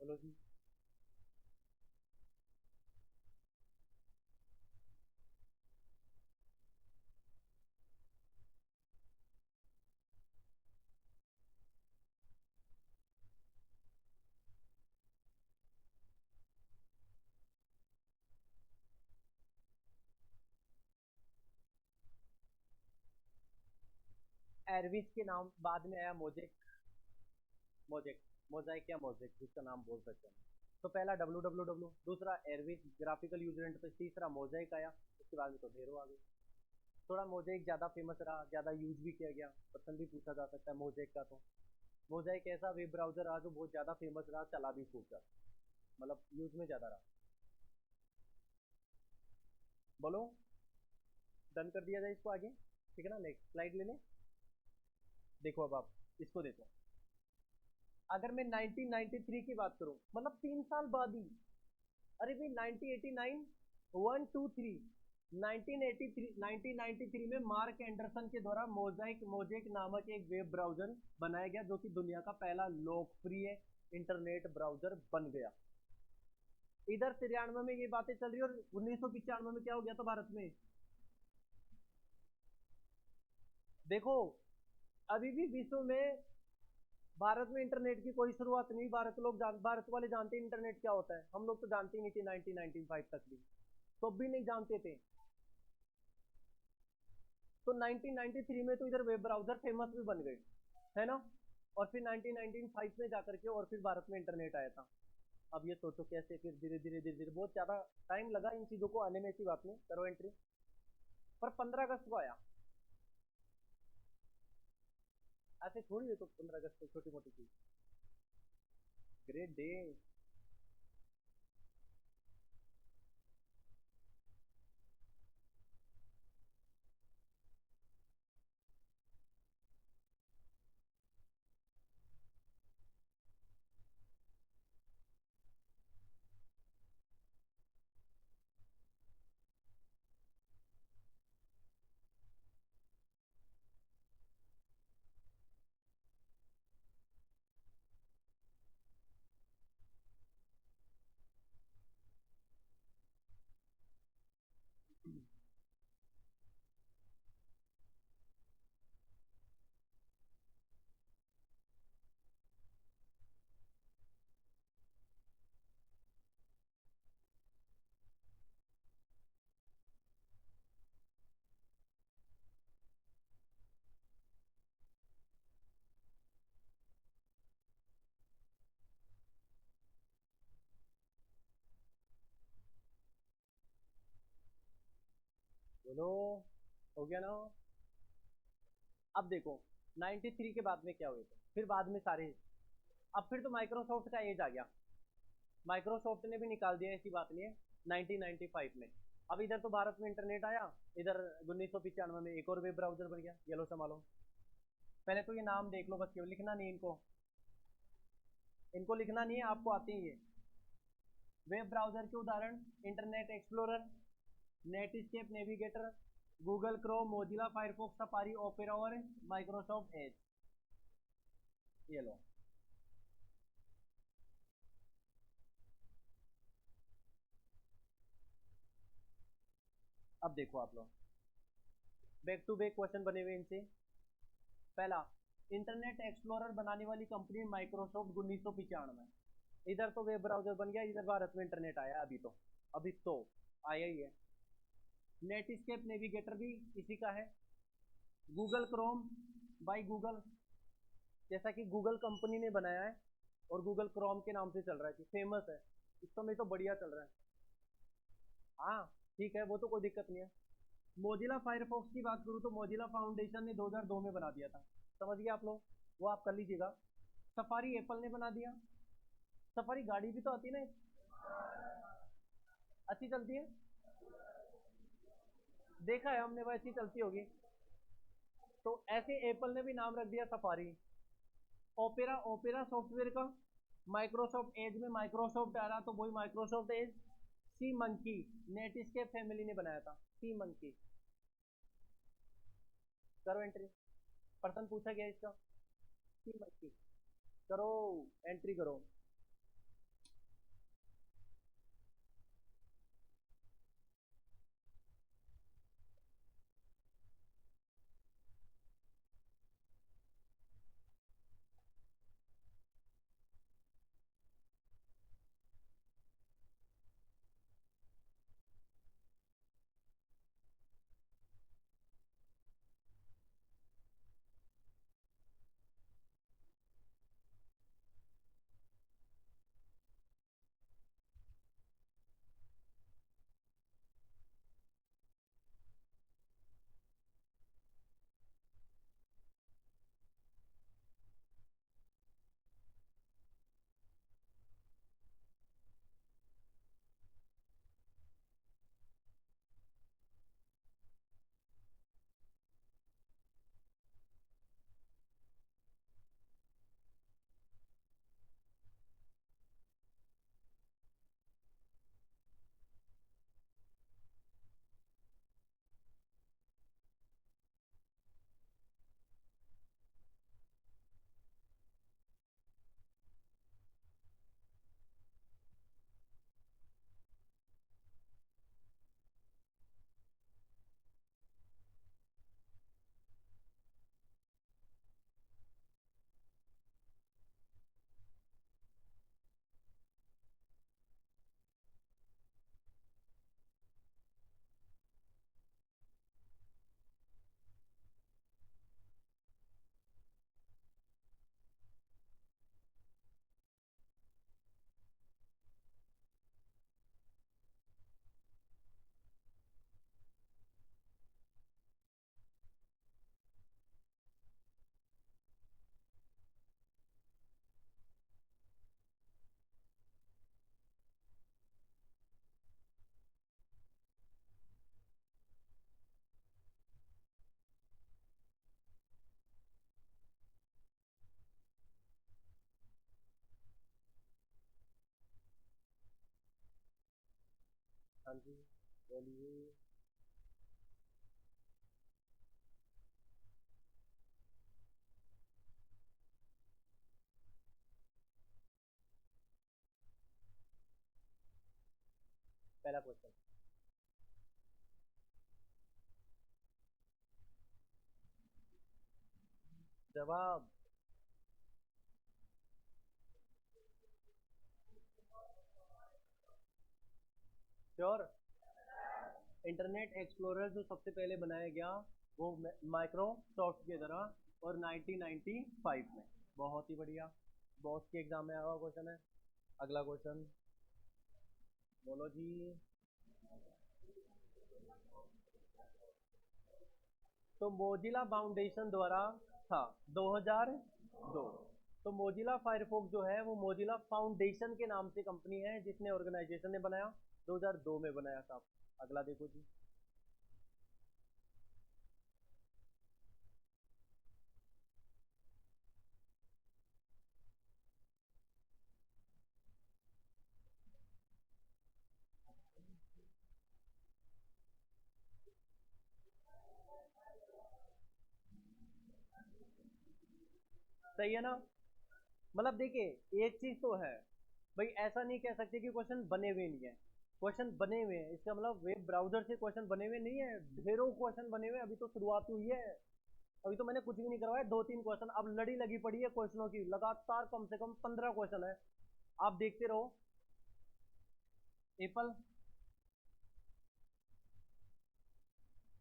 बोलो जी। एरविस के नाम बाद में आया मोजेक, मोजेक, मोजाइक या मोजेक जिसका नाम बोल सकते हैं। तो पहला WWW, दूसरा एरविस ग्राफिकल यूजर इंटरफेस, तीसरा मोजाइक आया, उसके बाद में तो ढेरों आ गए। थोड़ा मोजेक ज़्यादा फेमस रहा, ज़्यादा यूज भी किया गया, क्वेश्चन भी पूछा जा सकता है मोजेक का। तो मोजाइक ऐसा वेब ब्राउजर रहा जो बहुत ज़्यादा फेमस रहा, चला भी खूब ज़्यादा, मतलब यूज में ज़्यादा रहा। बोलो, डन कर दिया जाए इसको आगे, ठीक है ना? नेक्स्ट स्लाइड ले लें। देखो अब आप इसको देखो, अगर मैं 1993 की बात करूं, मतलब 3 साल बाद ही, अरे भाई 1989, 1 2 3, 1983, 1993 में मार्क एंडरसन के द्वारा मोजेक नामक एक वेब ब्राउजर बनाया गया जो कि दुनिया का पहला लोकप्रिय इंटरनेट ब्राउजर बन गया। इधर 93 में ये बातें चल रही है और 1995 में क्या हो गया था भारत में? देखो, अभी भी विश्व में, भारत में इंटरनेट की कोई शुरुआत नहीं। भारत वाले जानते हैं इंटरनेट क्या होता है, हम लोग तो जानते ही नहीं थे 1995 तक भी, तो भी नहीं जानते थे। तो 1993 में तो इधर वेब ब्राउजर फेमस भी बन गए, है ना? और फिर 1995 में जाकर के और फिर भारत में इंटरनेट आया था। अब ये सोचो कैसे फिर धीरे धीरे धीरे धीरे, बहुत ज्यादा टाइम लगा इन चीजों को आने में, ऐसी बात नहीं, करो एंट्री। पर 15 अगस्त को आया, ऐसे थोड़ी है तो 15 अगस्त को छोटी मोटी चीज, ग्रेट डे। चलो, हो गया ना। अब देखो 93 के बाद में क्या हुए थे, फिर बाद में सारे, अब फिर तो माइक्रोसॉफ्ट का एज आ गया, माइक्रोसॉफ्ट ने भी निकाल दिया, ऐसी बात नहीं है, 1995 में। अब इधर तो भारत में इंटरनेट आया, इधर 1995 में एक और वेब ब्राउजर बन गया, ये लो संभालो। पहले तो ये नाम देख लो बस, केवल लिखना नहीं इनको, इनको लिखना नहीं है, आपको आते हैं ये वेब ब्राउजर के उदाहरण: internet explorer, Netscape navigator, Google Chrome, Mozilla Firefox, safari, opera और माइक्रोसॉफ्ट एज। ये लो। अब देखो आप लोग, बैक टू बैक क्वेश्चन बने हुए इनसे। पहला, इंटरनेट एक्सप्लोरर बनाने वाली कंपनी माइक्रोसॉफ्ट 1995। इधर तो वेब ब्राउजर बन गया, इधर भारत में इंटरनेट आया अभी तो आया ही है। नेटस्केप नेविगेटर भी इसी का है। गूगल क्रोम बाय गूगल, जैसा कि गूगल कंपनी ने बनाया है और गूगल क्रोम के नाम से चल रहा है कि फेमस है, इस समय तो बढ़िया चल रहा है। हाँ ठीक है, वो तो कोई दिक्कत नहीं है। मोजिला फायरफॉक्स की बात करूँ तो मोजिला फाउंडेशन ने 2002 में बना दिया था, समझ गए आप लोग, वो आप कर लीजिएगा। सफारी एप्पल ने बना दिया। सफारी गाड़ी भी तो आती है ना, अच्छी चलती है, देखा है हमने, वो अच्छी चलती होगी। तो ऐसे एप्पल ने भी नाम रख दिया सफारी। ओपेरा, ओपेरा सॉफ्टवेयर का माइक्रोसॉफ्ट एज में माइक्रोसॉफ्ट आ रहा, तो वही माइक्रोसॉफ्ट एज। सी मंकी, नेटस्केप फैमिली ने बनाया था, सी मंकी। करो एंट्री, पर्सन पूछा गया इसका, सी मंकी, करो एंट्री करो। हाँ जी, बोलिए। पहला क्वेश्चन, जवाब। श्योर। इंटरनेट एक्सप्लोरर जो सबसे पहले बनाया गया वो माइक्रोसॉफ्ट के द्वारा, और 1995 में। बहुत ही बढ़िया, बॉस के एग्जाम में आया हुआ क्वेश्चन है। अगला क्वेश्चन बोलो जी। तो मोजिला फाउंडेशन द्वारा था 2002। तो मोजिला फायरफॉक्स जो है वो मोजिला फाउंडेशन के नाम से कंपनी है जिसने ऑर्गेनाइजेशन ने बनाया, 2002 में बनाया था। अगला देखो जी। सही है ना। मतलब देखिए एक चीज तो है भाई, ऐसा नहीं कह सकते कि क्वेश्चन बने हुए नहीं है। क्वेश्चन बने हुए हैं, इसका मतलब वेब ब्राउजर से क्वेश्चन बने हुए नहीं है, ढेरों क्वेश्चन बने हुए हैं। अभी तो शुरुआत हुई है, अभी तो मैंने कुछ भी नहीं करवाया, 2-3 क्वेश्चन। अब लड़ी लगी पड़ी है क्वेश्चनों की, लगातार कम से कम 15 क्वेश्चन है। आप देखते रहो। एप्पल,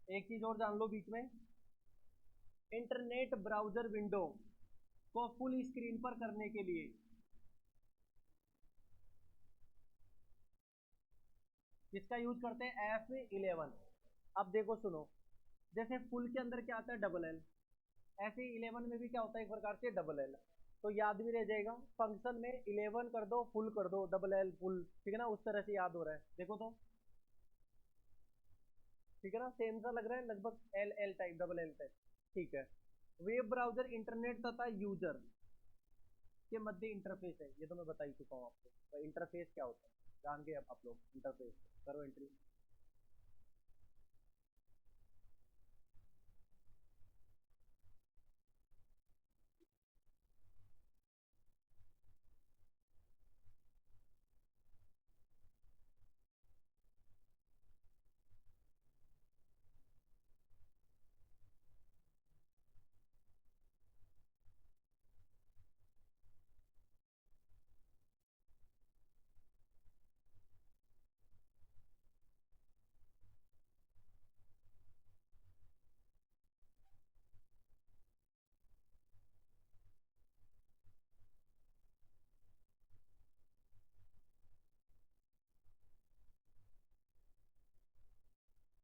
एक चीज और जान लो बीच में, इंटरनेट ब्राउजर विंडो को फुल स्क्रीन पर करने के लिए किसका यूज करते हैं? F11। अब देखो सुनो, जैसे फुल के अंदर क्या आता है? Double L. ऐसे ही 11 में भी क्या होता है? एक प्रकार से डबल एल। तो याद भी रह जाएगा, फंक्शन में 11 कर दो, फुल कर दो, डबल एल फुल, ठीक है ना? उस तरह से याद हो रहा है, देखो तो, ठीक है ना? सेम सा लग रहा है लगभग, L L type, double L type, ठीक है। वेब ब्राउजर इंटरनेट तथा यूजर के मध्य इंटरफेस है, ये तो मैं बता ही चुका हूँ आपको। तो इंटरफेस क्या होता है जान गए अब आप लोग। इंटरफेस करो एंट्री।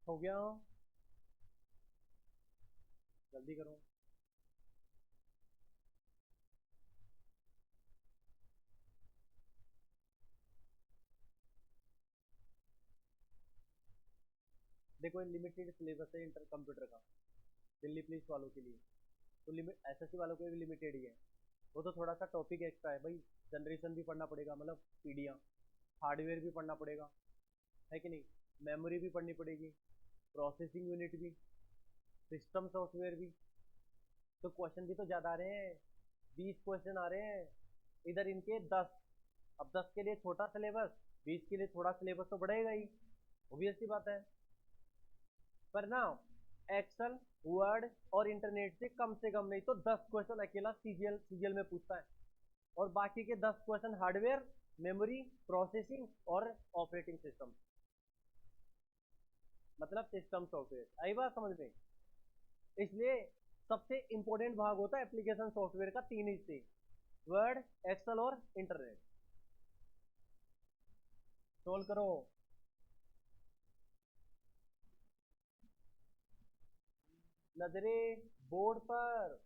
हो गया, जल्दी करो। देखो लिमिटेड सिलेबस है इंटर कंप्यूटर का, दिल्ली पुलिस वालों के लिए। तो लिमिट, एसएससी वालों के लिए भी लिमिटेड ही है। वो तो थोड़ा सा टॉपिक एक्स्ट्रा है भाई, जनरेशन भी पढ़ना पड़ेगा, मतलब पीढ़ियाँ, हार्डवेयर भी पढ़ना पड़ेगा, है कि नहीं? मेमोरी भी पढ़नी पड़ेगी, प्रोसेसिंग यूनिट भी, सिस्टम सॉफ्टवेयर भी। तो क्वेश्चन भी तो ज़्यादा आ रहे हैं, 20 क्वेश्चन आ रहे हैं इधर, इनके 10। अब 10 के लिए छोटा सिलेबस, 20 के लिए थोड़ा सिलेबस तो बढ़ेगा ही, ऑब्वियस सी बात है। पर ना, एक्सेल, वर्ड और इंटरनेट से कम नहीं तो 10 क्वेश्चन अकेला सीजीएल सीजीएल में पूछता है, और बाकी के 10 क्वेश्चन हार्डवेयर, मेमोरी, प्रोसेसिंग और ऑपरेटिंग सिस्टम, मतलब सिस्टम सॉफ्टवेयर। आई बात समझ में? इसलिए सबसे इंपॉर्टेंट भाग होता है एप्लीकेशन सॉफ्टवेयर का, 3 हिस्से, वर्ड, एक्सेल और इंटरनेट। सोल्व करो। नजरे बोर्ड पर।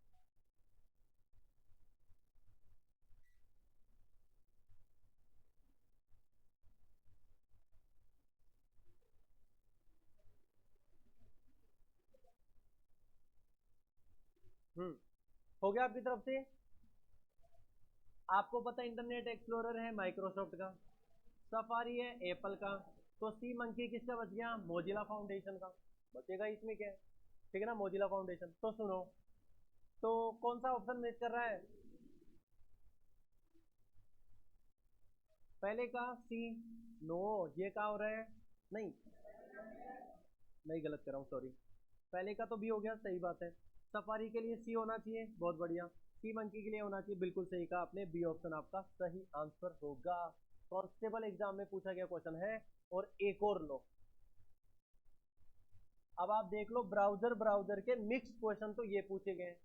हम्म, हो गया आपकी तरफ से? आपको पता है इंटरनेट एक्सप्लोरर है माइक्रोसॉफ्ट का, सफारी है एप्पल का, तो सी मंकी किसका बच गया? मोजिला फाउंडेशन का बचेगा। इसमें क्या है, ठीक है ना? Mozilla foundation. तो सुनो, तो कौन सा ऑप्शन मिस कर रहा है? पहले का सी। नो, ये क्या हो रहा है? नहीं, नहीं गलत कर रहा हूँ, सॉरी। पहले का तो बी हो गया, सही बात है। सफारी के लिए सी होना चाहिए, बहुत बढ़िया। सी मंकी के लिए होना चाहिए, बिल्कुल सही कहा आपने, बी ऑप्शन आपका सही आंसर होगा। कॉन्स्टेबल एग्जाम में पूछा गया क्वेश्चन है। और एक और लो, अब आप देख लो, ब्राउजर ब्राउजर के मिक्स क्वेश्चन तो ये पूछे गए।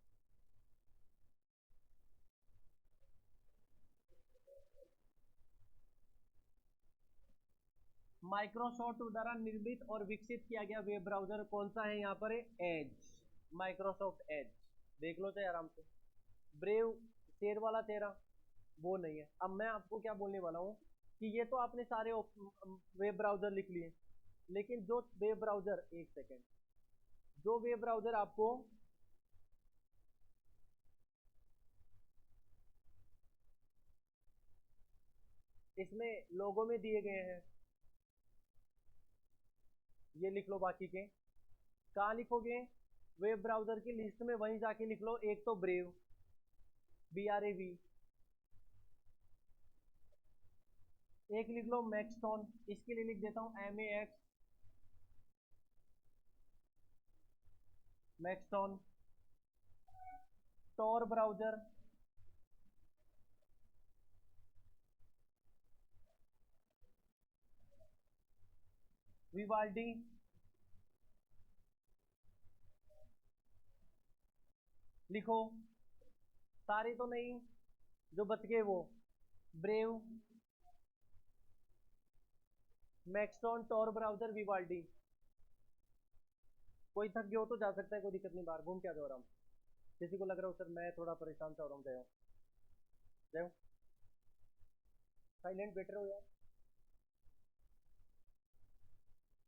माइक्रोसॉफ्ट द्वारा निर्मित और विकसित किया गया वेब ब्राउजर कौन सा है? यहाँ पर एज, माइक्रोसॉफ्ट एज, देख लो चाहे आराम से। ब्रेव शेर वाला चेहरा वो नहीं है। अब मैं आपको क्या बोलने वाला हूँ कि ये तो आपने सारे वेब ब्राउजर लिख लिए, लेकिन जो वेब ब्राउजर, एक सेकेंड, जो वेब ब्राउजर आपको इसमें लोगों में दिए गए हैं, ये लिख लो। बाकी के कहाँ लिखोगे? वेब ब्राउजर की लिस्ट में वहीं जाके लिख लो। एक तो ब्रेव, BRAV, एक लिख लो मैक्सटॉन, इसके लिए लिख देता हूं MAX, मैक्सटॉन। टॉर ब्राउजर, विवाल्डी, लिखो। सारे तो नहीं, जो बच गए वो ब्रेव, मैक्सटॉन, टॉर ब्राउजर, विवाल्डी। कोई थक गया हो तो जा सकता है, कोई दिक्कत नहीं, बाहर घूम के आ जाओ आराम। किसी को लग रहा हो सर मैं थोड़ा परेशान सा हो रहा हूँ, जाओ जाओ, साइलेंट बैठ रहे हो यार,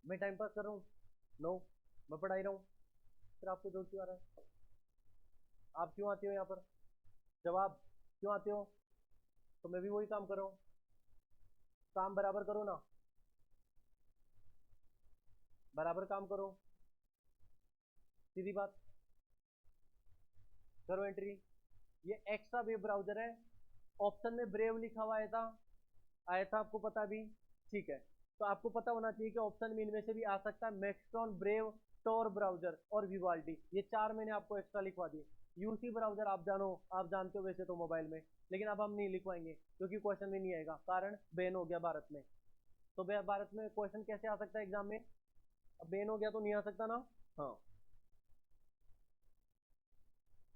मैं टाइम पास कर रहा हूँ। नो, मैं पढ़ाई रहा हूँ, फिर आपको जोर क्यों आ रहा है? आप क्यों आते हो यहाँ पर? जवाब, क्यों आते हो? तो मैं भी वही काम कर रहा हूँ, काम बराबर करो ना, बराबर काम करो, सीधी बात। करो एंट्री। ये एक्स्ट्रा वेब ब्राउजर है, ऑप्शन में ब्रेव लिखा हुआ आया था आपको पता भी? ठीक है, तो आपको पता होना चाहिए कि ऑप्शन में इनमें से भी आ सकता है मैक्सटॉन, ब्रेव, टॉर ब्राउजर और विवाल्डी। ये चार मैंने आपको एक्स्ट्रा लिखवा दिए। यूसी ब्राउजर आप जानो, आप जानते हो वैसे तो मोबाइल में, लेकिन अब हम नहीं लिखवाएंगे क्योंकि क्वेश्चन में नहीं आएगा, कारण बैन हो गया भारत में। तो भारत में क्वेश्चन कैसे आ सकता है एग्जाम में? अब बैन हो गया तो नहीं आ सकता ना। हाँ,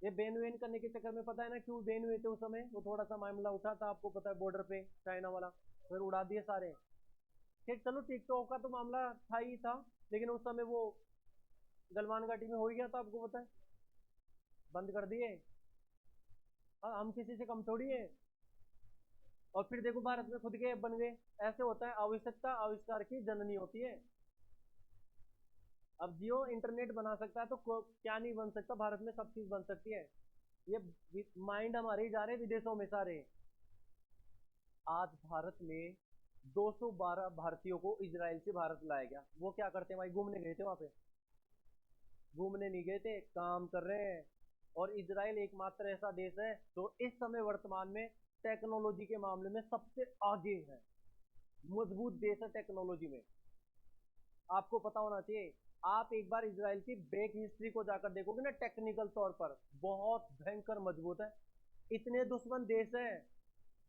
ये बैन वेन करने के चक्कर में पता है ना क्यों बैन हुए थे उस समय? वो थोड़ा सा मामला उठा था, आपको पता है, बॉर्डर पे चाइना वाला, फिर उड़ा दिए सारे। ठीक, चलो टिकटॉक का तो मामला था ही था, लेकिन उस समय वो गलवान घाटी में हो ही गया था, आपको पता है, बंद कर दिए। हाँ, हम किसी से कम थोड़ी है। और फिर देखो भारत में खुद के बन गए। ऐसे होता है, आवश्यकता आविष्कार की जननी होती है। अब जियो इंटरनेट बना सकता है तो क्या नहीं बन सकता? भारत में सब चीज बन सकती है। ये माइंड हमारे ही जा रहे हैं विदेशों में सारे। आज भारत में 212 भारतीयों को इजराइल से भारत लाया गया। वो क्या करते हैं भाई? घूमने गए थे वहां पे? घूमने नहीं गए थे, काम कर रहे हैं। और इजराइल एकमात्र ऐसा देश है जो इस समय वर्तमान में टेक्नोलॉजी के मामले में सबसे आगे है, मजबूत देश है टेक्नोलॉजी में। आपको पता होना चाहिए। आप एक बार इजराइल की बैक हिस्ट्री को जाकर देखोगे ना, टेक्निकल तौर पर बहुत भयंकर मजबूत है। इतने दुश्मन देश हैं,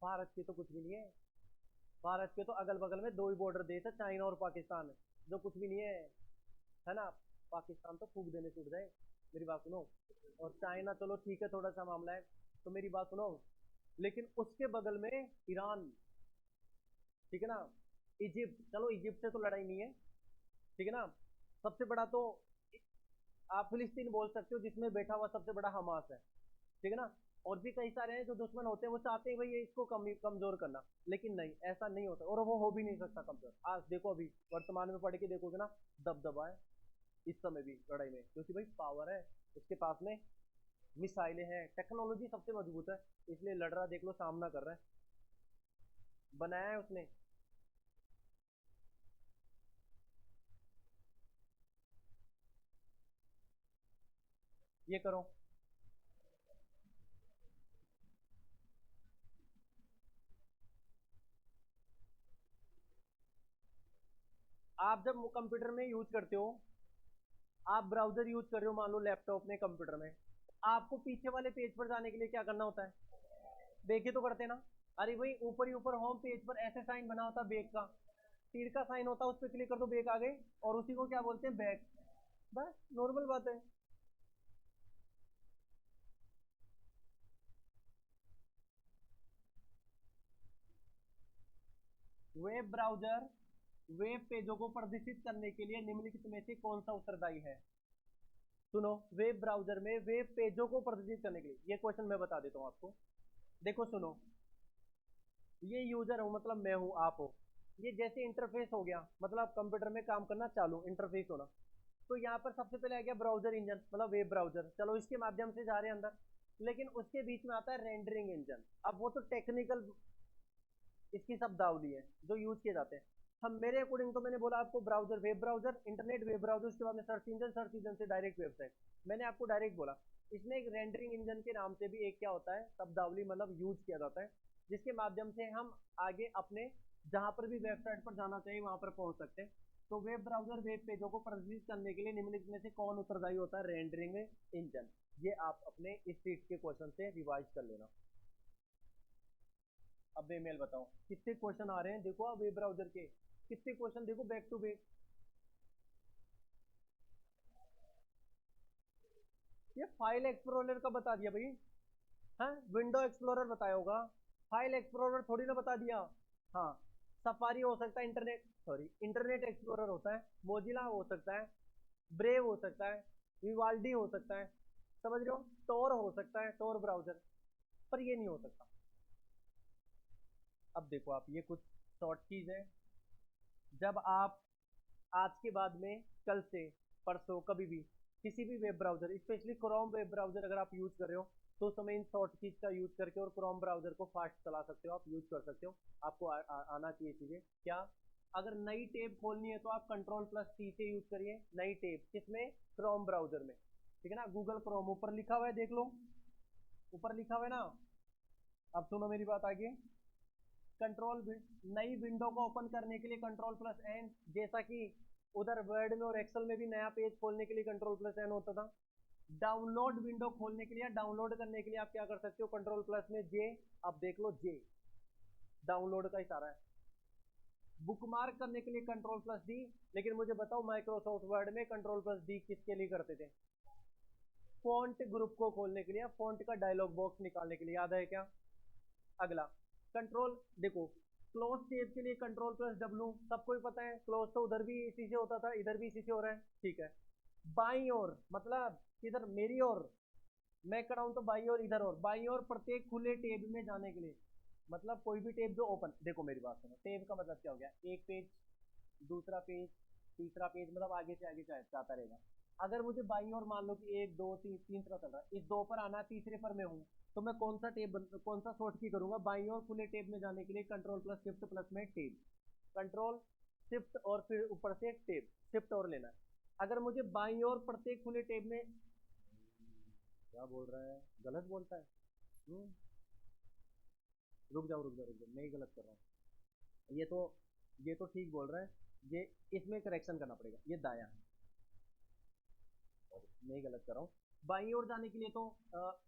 भारत के तो कुछ भी नहीं है। भारत के तो अगल बगल में दो ही बॉर्डर देश है, चाइना और पाकिस्तान, जो कुछ भी नहीं है ना? पाकिस्तान तो फूक देने से उठ जाए, मेरी बात सुनो। और चाइना चलो ठीक है, थोड़ा सा मामला है, तो मेरी बात सुनो। लेकिन उसके बगल में ईरान, ठीक है ना, इजिप्ट, चलो इजिप्ट से तो लड़ाई नहीं है, ठीक है ना। सबसे बड़ा तो आप फिलिस्तीन बोल सकते हो, जिसमें बैठा हुआ सबसे बड़ा हमास है, ठीक है ना। और भी कई सारे हैं जो दुश्मन होते हैं, वो चाहते हैं भाई ये इसको कमजोर करना, लेकिन नहीं, ऐसा नहीं होता और वो हो भी नहीं सकता कमजोर। आज देखो, अभी वर्तमान में पढ़ के देखोगे ना, दबदबा है इस समय भी लड़ाई में, क्योंकि भाई पावर है उसके पास में, मिसाइलें हैं, टेक्नोलॉजी सबसे मजबूत है, इसलिए लड़ रहा, देख लो, सामना कर रहा है, बनाया है उसने। ये करो। आप जब कंप्यूटर में यूज करते हो, आप ब्राउजर यूज कर रहे हो, मान लो लैपटॉप में, कंप्यूटर में, आपको पीछे वाले पेज पर जाने के लिए क्या करना होता है? बैक ही तो करते हैं ना। अरे भाई, ऊपर ही ऊपर होम पेज पर ऐसे साइन बना होता है बैक का, तीर का साइन होता है, उस पर क्लिक कर दो, बैक आ गए, और उसी को क्या बोलते हैं? बैक। बस नॉर्मल बात है। वेब ब्राउजर वेब पेजों को प्रदर्शित करने के लिए निम्नलिखित में से कौन सा उत्तरदायी है? सुनो, वेब ब्राउजर में वेब पेजों को प्रदर्शित करने के लिए, ये क्वेश्चन मैं बता देता हूँ आपको। देखो सुनो, ये यूजर हो मतलब मैं हूँ, आप हो। ये जैसे इंटरफेस हो गया, मतलब कंप्यूटर में काम करना चालू, इंटरफेस होना। तो यहाँ पर सबसे पहले आ गया ब्राउजर इंजन, मतलब वेब ब्राउजर, चलो इसके माध्यम से जा रहे हैं अंदर। लेकिन उसके बीच में आता है रेंडरिंग इंजन। अब वो तो टेक्निकल इसकी शब्दावली है जो यूज किए जाते हैं। हम मेरे अकॉर्डिंग तो मैंने बोला आपको browser, web browser, internet, web browser, उसके बाद में सर्च इंजन, सर्च इंजन से डायरेक्ट वेबसाइट। मैंने आपको डायरेक्ट बोला। इसमें एक रेंडरिंग इंजन के नाम से भी एक क्या होता है, शब्दावली, मतलब यूज किया जाता है, जिसके माध्यम से हम आगे अपने जहां पर भी वेबसाइट पर जाना चाहिए वहां पर पहुंच सकते हैं। तो वेब ब्राउजर वेब पेजों को प्रदर्शित करने के लिए निम्नलिखित में से कौन उत्तरदायी होता है? Rendering engine. ये आप अपने इस सीट के क्वेश्चन से रिवाइज कर लेना। अब ईमेल बताओ कितने क्वेश्चन आ रहे हैं, देखो आप वेब ब्राउजर के कितने क्वेश्चन, देखो बैक टू बैक। ये फाइल एक्सप्लोरर का बता दिया भाई, हाँ विंडो एक्सप्लोरर बताया होगा, फाइल एक्सप्लोरर थोड़ी ना बता दिया। हाँ, सफारी हो सकता है, इंटरनेट, सॉरी इंटरनेट एक्सप्लोरर होता है, मोजिला हो सकता है, ब्रेव हो सकता है, विवाल्डी हो सकता है, समझ रहे हो, टोर हो सकता है, टोर ब्राउजर, पर ये नहीं हो सकता। अब देखो आप, ये कुछ शॉर्ट कीज है। जब आप आज के बाद में, कल से, परसों, कभी भी किसी भी web browser, specially Chrome web browser अगर आप यूज कर रहे हो, तो उस समय इन शॉर्ट कीज का यूज करके और क्रोम ब्राउजर को फास्ट चला सकते हो, आप यूज कर सकते हो। आपको आना चाहिए चीजें क्या। अगर नई टेब खोलनी है तो आप कंट्रोल प्लस सी से यूज करिए, नई टेब किसमें? क्रोम ब्राउजर में, ठीक है ना, गूगल क्रोम ऊपर लिखा हुआ है, देख लो ऊपर लिखा हुआ है ना। अब सुनो मेरी बात आगे। कंट्रोल, नई विंडो को ओपन करने के लिए कंट्रोल प्लस एन, जैसा कि उधर वर्ड में और एक्सेल में भी नया पेज खोलने के लिए कंट्रोल प्लस एन होता था। डाउनलोड विंडो खोलने के लिए, डाउनलोड करने के लिए आप क्या कर सकते हो? कंट्रोल प्लस में जे। अब देख लो जे डाउनलोड का इशारा है। बुकमार्क करने के लिए कंट्रोल प्लस डी। लेकिन मुझे बताओ माइक्रोसॉफ्ट वर्ड में कंट्रोल प्लस डी किसके लिए करते थे? फॉन्ट ग्रुप को खोलने के लिए, फॉन्ट का डायलॉग बॉक्स निकालने के लिए, याद है क्या? अगला कंट्रोल, देखो क्लोज टेब के लिए कंट्रोल प्लस डब्ल्यू, सबको ही पता है, क्लोज तो उधर भी इसी से होता था, इधर भी इसी से हो रहा है, ठीक है। बाई ओर मतलब इधर मेरी ओर, मैं कराऊं तो बाई ओर, इधर और बाई ओर, प्रत्येक खुले टेब में जाने के लिए, मतलब कोई भी टेब जो ओपन, देखो मेरी बात सुनो, टेब का मतलब क्या हो गया? एक पेज, दूसरा पेज, तीसरा पेज, मतलब आगे से आगे जाता रहेगा। अगर मुझे बाई ओर मान लो कि एक दो तीन, तीन तरह चल रहा है, इस दो पर आना, तीसरे पर मैं हूँ, तो मैं कौन सा टेब कौन सा शॉर्ट की करूंगा? बाई ओर खुले टेब में जाने के लिए कंट्रोल प्लस शिफ्ट प्लस में टेब, कंट्रोल शिफ्ट और फिर ऊपर से टेब, शिफ्ट और लेना है। अगर मुझे बाई ओर प्रत्येक खुले टेब में, क्या बोल रहा है, गलत बोलता है। रुक जाओ रुक जाओ रुक जाओ, मैं ही गलत कर रहा हूँ। ये तो ठीक बोल रहा है, ये इसमें करेक्शन करना पड़ेगा, ये दाया है, मैं ही गलत कर रहा हूँ। बाईं ओर जाने के लिए तो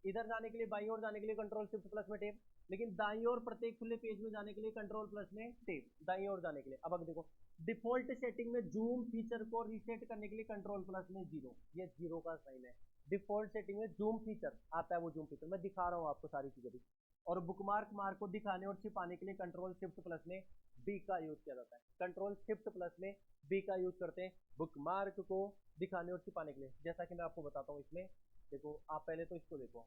इधर जाने के लिए, बाईं ओर जाने के लिए कंट्रोल शिफ्ट प्लस में टेप, लेकिन दाईं ओर प्रत्येक खुले पेज में जाने के लिए कंट्रोल प्लस में टेप, दाईं ओर जाने के लिए। अब देखो, डिफॉल्ट सेटिंग में जूम फीचर को रीसेट करने के लिए कंट्रोल प्लस में जीरो, ये जीरो का साइन है। डिफॉल्ट सेटिंग में जूम फीचर आता है, वो जूम फीचर मैं दिखा रहा हूँ आपको सारी चीजें भी। और बुकमार्क मार्क को दिखाने और छिपाने के लिए कंट्रोल शिफ्ट प्लस में बी का यूज किया जाता है, कंट्रोल शिफ्ट प्लस में बी का यूज करते हैं बुकमार्क को दिखाने और छिपाने के लिए। जैसा कि मैं आपको बताता हूँ इसमें, देखो आप पहले तो इसको देखो,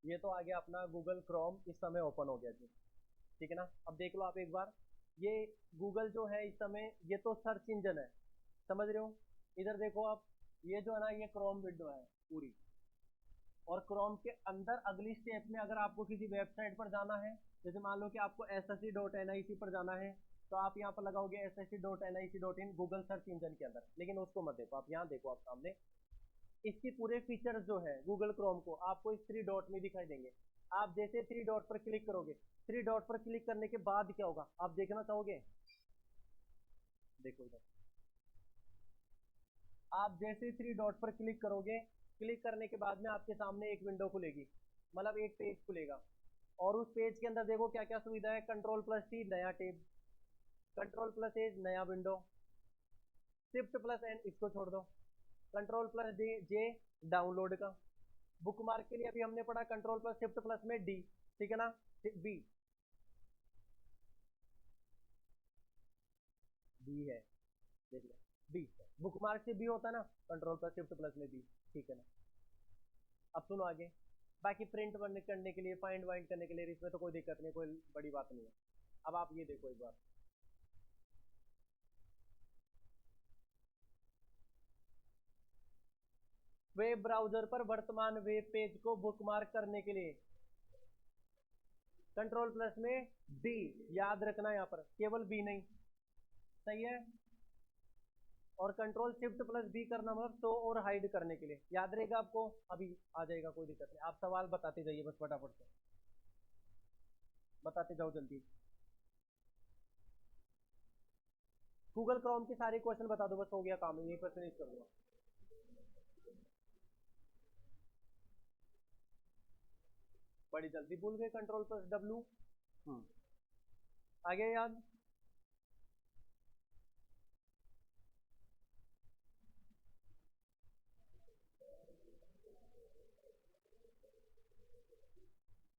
ये तो आ गया अपना गूगल क्रोम, इस समय ओपन हो गया जी, ठीक है ना। अब देख लो आप एक बार, ये गूगल जो है इस समय, ये तो सर्च इंजन है, समझ रहे हो। इधर देखो आप, ये जो है ना, ये क्रोम विंडो है पूरी, और क्रोम के अंदर अगली स्टेप में अगर आपको किसी वेबसाइट पर जाना है, जैसे मान लो कि आपको ssc.nic पर जाना है, तो आप यहाँ पर लगाओगे ssc.nic.in गूगल सर्च इंजन के अंदर, लेकिन उसको मत देखो आप, यहाँ देखो आप सामने, इसकी पूरे फीचर्स जो है गूगल क्रोम को आपको इस थ्री डॉट में दिखाई देंगे। आप जैसे थ्री डॉट पर क्लिक करोगे, थ्री डॉट पर क्लिक करने के बाद क्या होगा आप देखना चाहोगे? देखो इधर, आप जैसे थ्री डॉट पर क्लिक करोगे, क्लिक करने के बाद में आपके सामने एक विंडो खुलेगी, मतलब एक पेज खुलेगा, और उस पेज के अंदर देखो क्या क्या सुविधा है। कंट्रोल प्लस टी नया टेब, कंट्रोल प्लस एज नया विंडो, शिफ्ट प्लस एन इसको छोड़ दो, control plus D J download का, बुकमार्क के लिए अभी हमने पढ़ा कंट्रोल प्लस शिफ्ट प्लस में डी, ठीक है ना, बी, बी है, देख लो बी, बुक मार्क से बी होता है ना, कंट्रोल प्लस शिफ्ट प्लस में बी, ठीक है ना। अब सुनो आगे, बाकी प्रिंट करने के लिए, फाइंड वाइंड करने के लिए इसमें तो कोई दिक्कत नहीं, कोई बड़ी बात नहीं है। अब आप ये देखो एक बार, वेब ब्राउजर पर वर्तमान वेब पेज को बुकमार्क करने के लिए कंट्रोल प्लस में डी, याद रखना यहाँ पर केवल बी नहीं, सही है। और कंट्रोल शिफ्ट प्लस बी करना मतलब शो और हाइड करने के लिए, याद रहेगा आपको, अभी आ जाएगा, कोई दिक्कत नहीं। आप सवाल बताते जाइए बस, फटाफट से बताते जाओ जल्दी। गूगल क्रोम के सारे क्वेश्चन बता दो, बस हो गया काम, यही पर फिनिश कर दूंगा। बड़ी जल्दी भूल गए, कंट्रोल प्लस डब्ल्यू। आगे याद,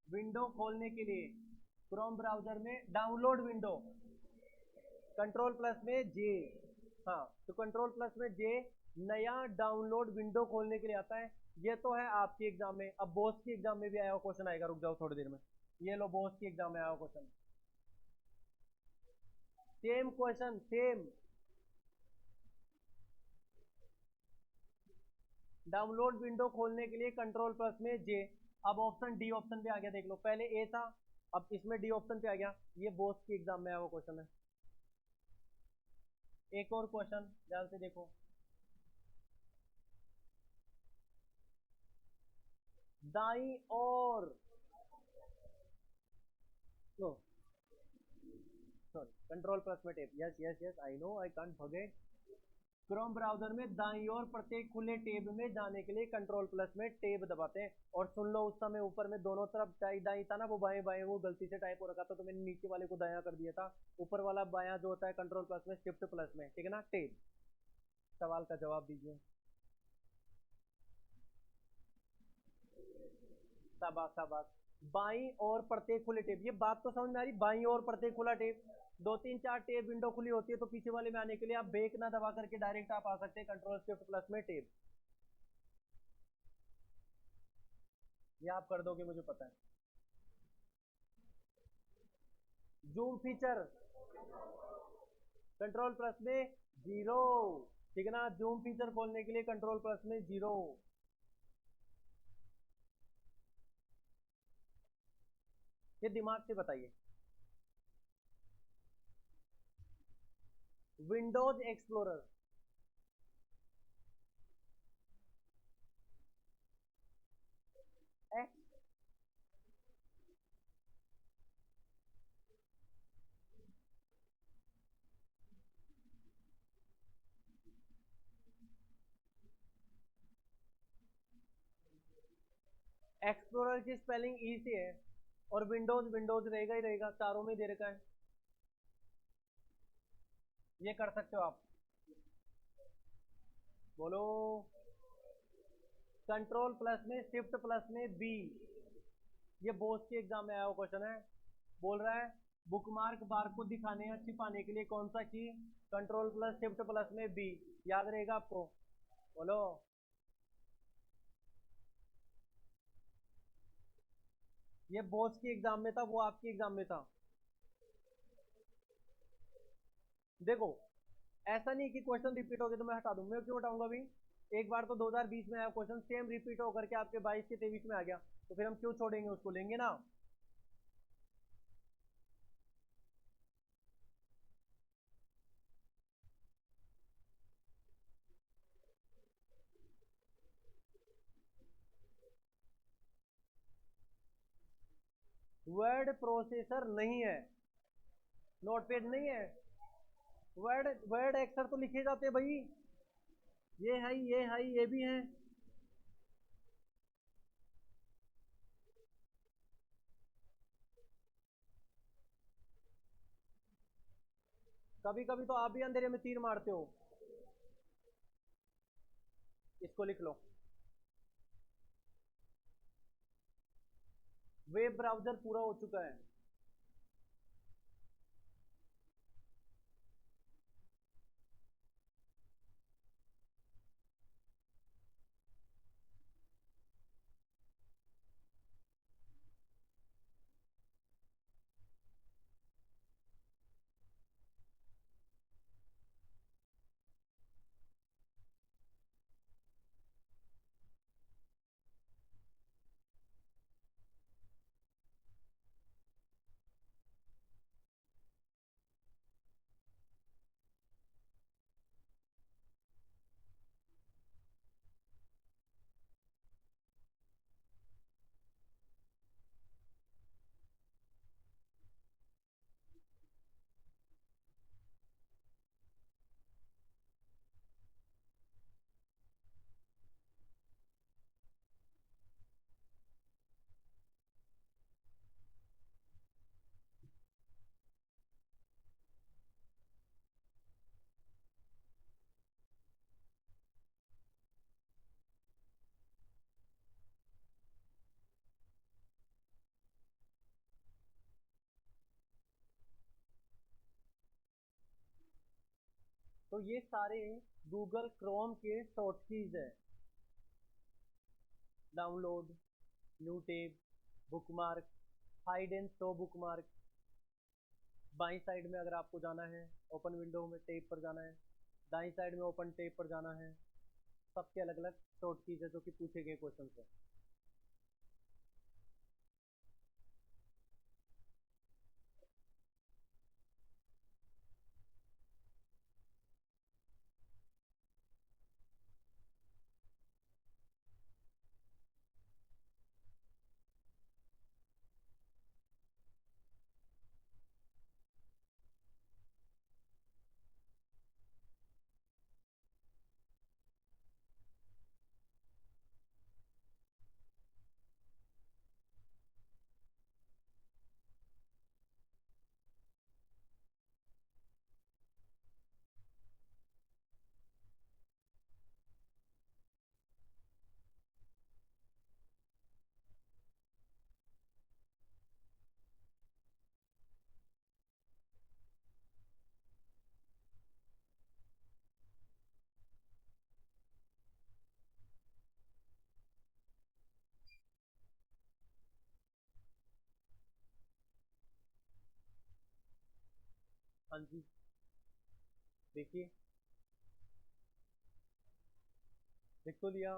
विंडो खोलने के लिए क्रोम ब्राउजर में डाउनलोड विंडो, कंट्रोल प्लस में जे, हाँ तो कंट्रोल प्लस में जे नया डाउनलोड विंडो खोलने के लिए आता है। ये तो है आपके एग्जाम में, अब बॉस की एग्जाम में भी आया हुआ क्वेश्चन आएगा, रुक जाओ थोड़ी देर में। ये लो बॉस की एग्जाम में आया हुआ question, same question same, download window खोलने के लिए कंट्रोल प्लस में जे। अब ऑप्शन डी ऑप्शन पे आ गया, देख लो पहले ए था, अब इसमें डी ऑप्शन पे आ गया। ये बॉस की एग्जाम में आया हुआ क्वेश्चन है। एक और क्वेश्चन ध्यान से देखो, दाई और सॉरी कंट्रोल प्लस में tape, yes yes yes I know I can't forget. Chrome browser में दाईं ओर प्रत्येक खुले टेब में जाने के लिए कंट्रोल प्लस में टेब दबाते हैं। और सुन लो, उस समय ऊपर में दोनों तरफ दाई दाई था ना, वो बाएं बाएं वो गलती से टाइप हो रखा था, तो मैंने नीचे वाले को दाया कर दिया था, ऊपर वाला बायां जो होता है कंट्रोल प्लस में शिफ्ट प्लस में, ठीक है ना, टेब। सवाल का जवाब दीजिए। शाबाश शाबाश, बाईं और प्रत्येक खुले टेब, ये बात तो समझ में आ रही, बाईं और प्रत्येक खुला टेब, दो तीन चार टेब विंडो खुली होती है तो पीछे वाले में आने के लिए आप ब्रेक ना दबा करके डायरेक्ट आप आ सकते हैं कंट्रोल शिफ्ट प्लस में टेब। ये आप कर दोगे मुझे पता है। जूम फीचर कंट्रोल प्लस में जीरो, ठीक है ना, जूम फीचर खोलने के लिए कंट्रोल प्लस में जीरो। ये दिमाग से बताइए, विंडोज एक्सप्लोरर, एक्सप्लोरर की स्पेलिंग ई से है, और विंडोज विंडोज रहेगा ही रहेगा, चारों में दे रखा है। ये कर सकते हो आप, बोलो। कंट्रोल प्लस में शिफ्ट प्लस में बी, ये बोस के एग्जाम में आया हुआ क्वेश्चन है। बोल रहा है बुकमार्क बार को दिखाने या छिपाने के लिए कौन सा की, कंट्रोल प्लस शिफ्ट प्लस में बी, याद रहेगा आपको, बोलो। ये बोस की एग्जाम में था, वो आपकी एग्जाम में था। देखो ऐसा नहीं कि क्वेश्चन रिपीट हो गए तो मैं हटा दूं, मैं क्यों हटाऊंगा अभी, एक बार तो 2020 में आया क्वेश्चन सेम रिपीट होकर के आपके 22 के 23 में आ गया, तो फिर हम क्यों छोड़ेंगे उसको, लेंगे ना। वर्ड प्रोसेसर नहीं है, नोटपैड नहीं है, वर्ड वर्ड एक्सर तो लिखे जाते हैं भाई, ये है ये है ये भी है। कभी कभी तो आप भी अंधेरे में तीर मारते हो, इसको लिख लो। वेब ब्राउजर पूरा हो चुका है, तो ये सारे गूगल क्रोम के शॉर्टकीज है। Download, new tab, bookmark, hide and show bookmark. बाईं साइड में अगर आपको जाना है ओपन विंडो में टेब पर जाना है, दाईं साइड में ओपन टेब पर जाना है। सबके अलग अलग शॉर्टकीज है जो कि पूछे गए क्वेश्चन है। हाँ जी, देखिए, देख तो लिया।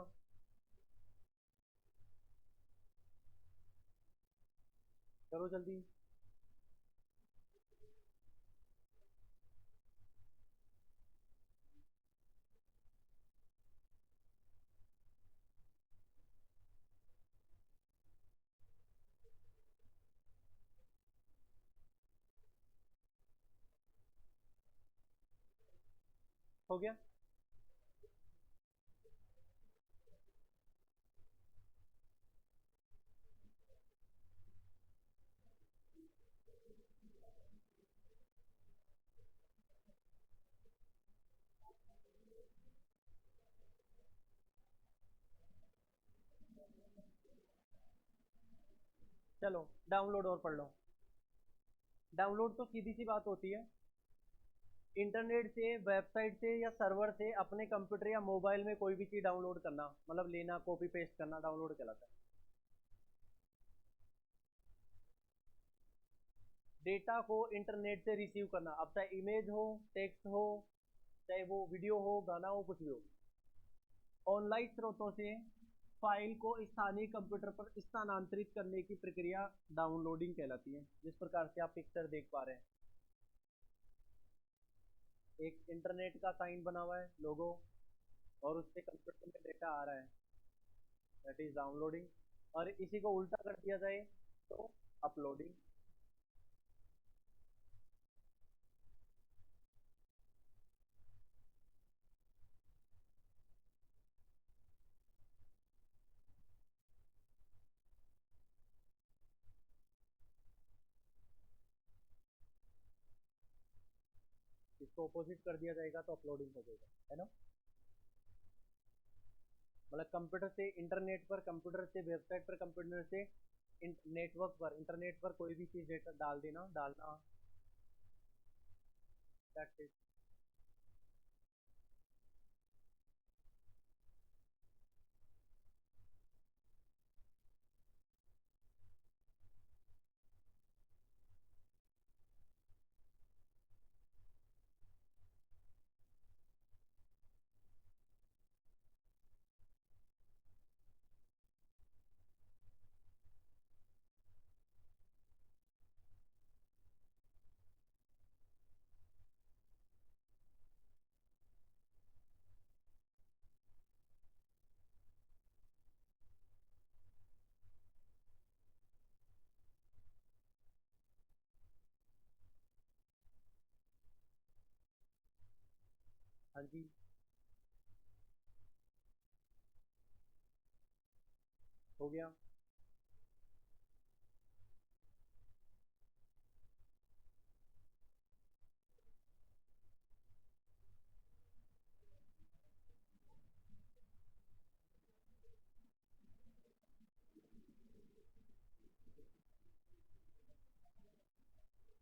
करो जल्दी। हो गया। चलो डाउनलोड और पढ़ लो। डाउनलोड तो सीधी सी बात होती है, इंटरनेट से, वेबसाइट से या सर्वर से अपने कंप्यूटर या मोबाइल में कोई भी चीज डाउनलोड करना, मतलब लेना, कॉपी पेस्ट करना, डाउनलोड कहलाता है। डेटा को इंटरनेट से रिसीव करना, अब चाहे इमेज हो, टेक्स्ट हो, चाहे वो वीडियो हो, गाना हो, कुछ भी हो। ऑनलाइन स्रोतों से फाइल को स्थानीय कंप्यूटर पर स्थानांतरित करने की प्रक्रिया डाउनलोडिंग कहलाती है। जिस प्रकार से आप पिक्चर देख पा रहे हैं, एक इंटरनेट का साइन बना हुआ है, लोगो, और उससे कंप्यूटर में डेटा आ रहा है, दैट इज डाउनलोडिंग। और इसी को उल्टा कर दिया जाए तो अपलोडिंग। इसको अपोजिट कर दिया जाएगा तो अपलोडिंग हो जाएगा, है ना। मतलब कंप्यूटर से इंटरनेट पर, कंप्यूटर से वेबसाइट पर, कंप्यूटर से नेटवर्क पर, इंटरनेट पर कोई भी चीज डेटा डाल देना, डालना, दैट्स इट। हाँ जी, हो गया।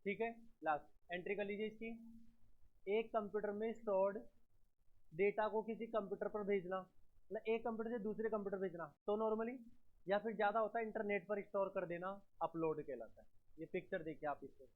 ठीक है, लास्ट एंट्री कर लीजिए इसकी। एक कंप्यूटर में स्टोर्ड डेटा को किसी कंप्यूटर पर भेजना, मतलब एक कंप्यूटर से दूसरे कंप्यूटर भेजना तो नॉर्मली, या फिर ज्यादा होता है इंटरनेट पर स्टोर कर देना, अपलोड कहलाता है। ये पिक्चर देखिए आप इसको।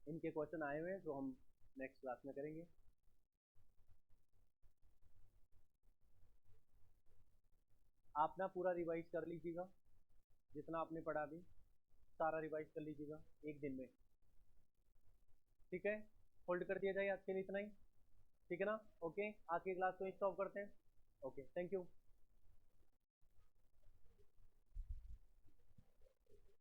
इनके क्वेश्चन आए हुए हैं जो हम नेक्स्ट क्लास में करेंगे। आप ना पूरा रिवाइज कर लीजिएगा, जितना आपने पढ़ा अभी सारा रिवाइज कर लीजिएगा एक दिन में, ठीक है। होल्ड कर दिया जाए आज के लिए इतना ही, ठीक है ना। ओके, आज की क्लास को स्टॉप करते हैं। Okay, thank you.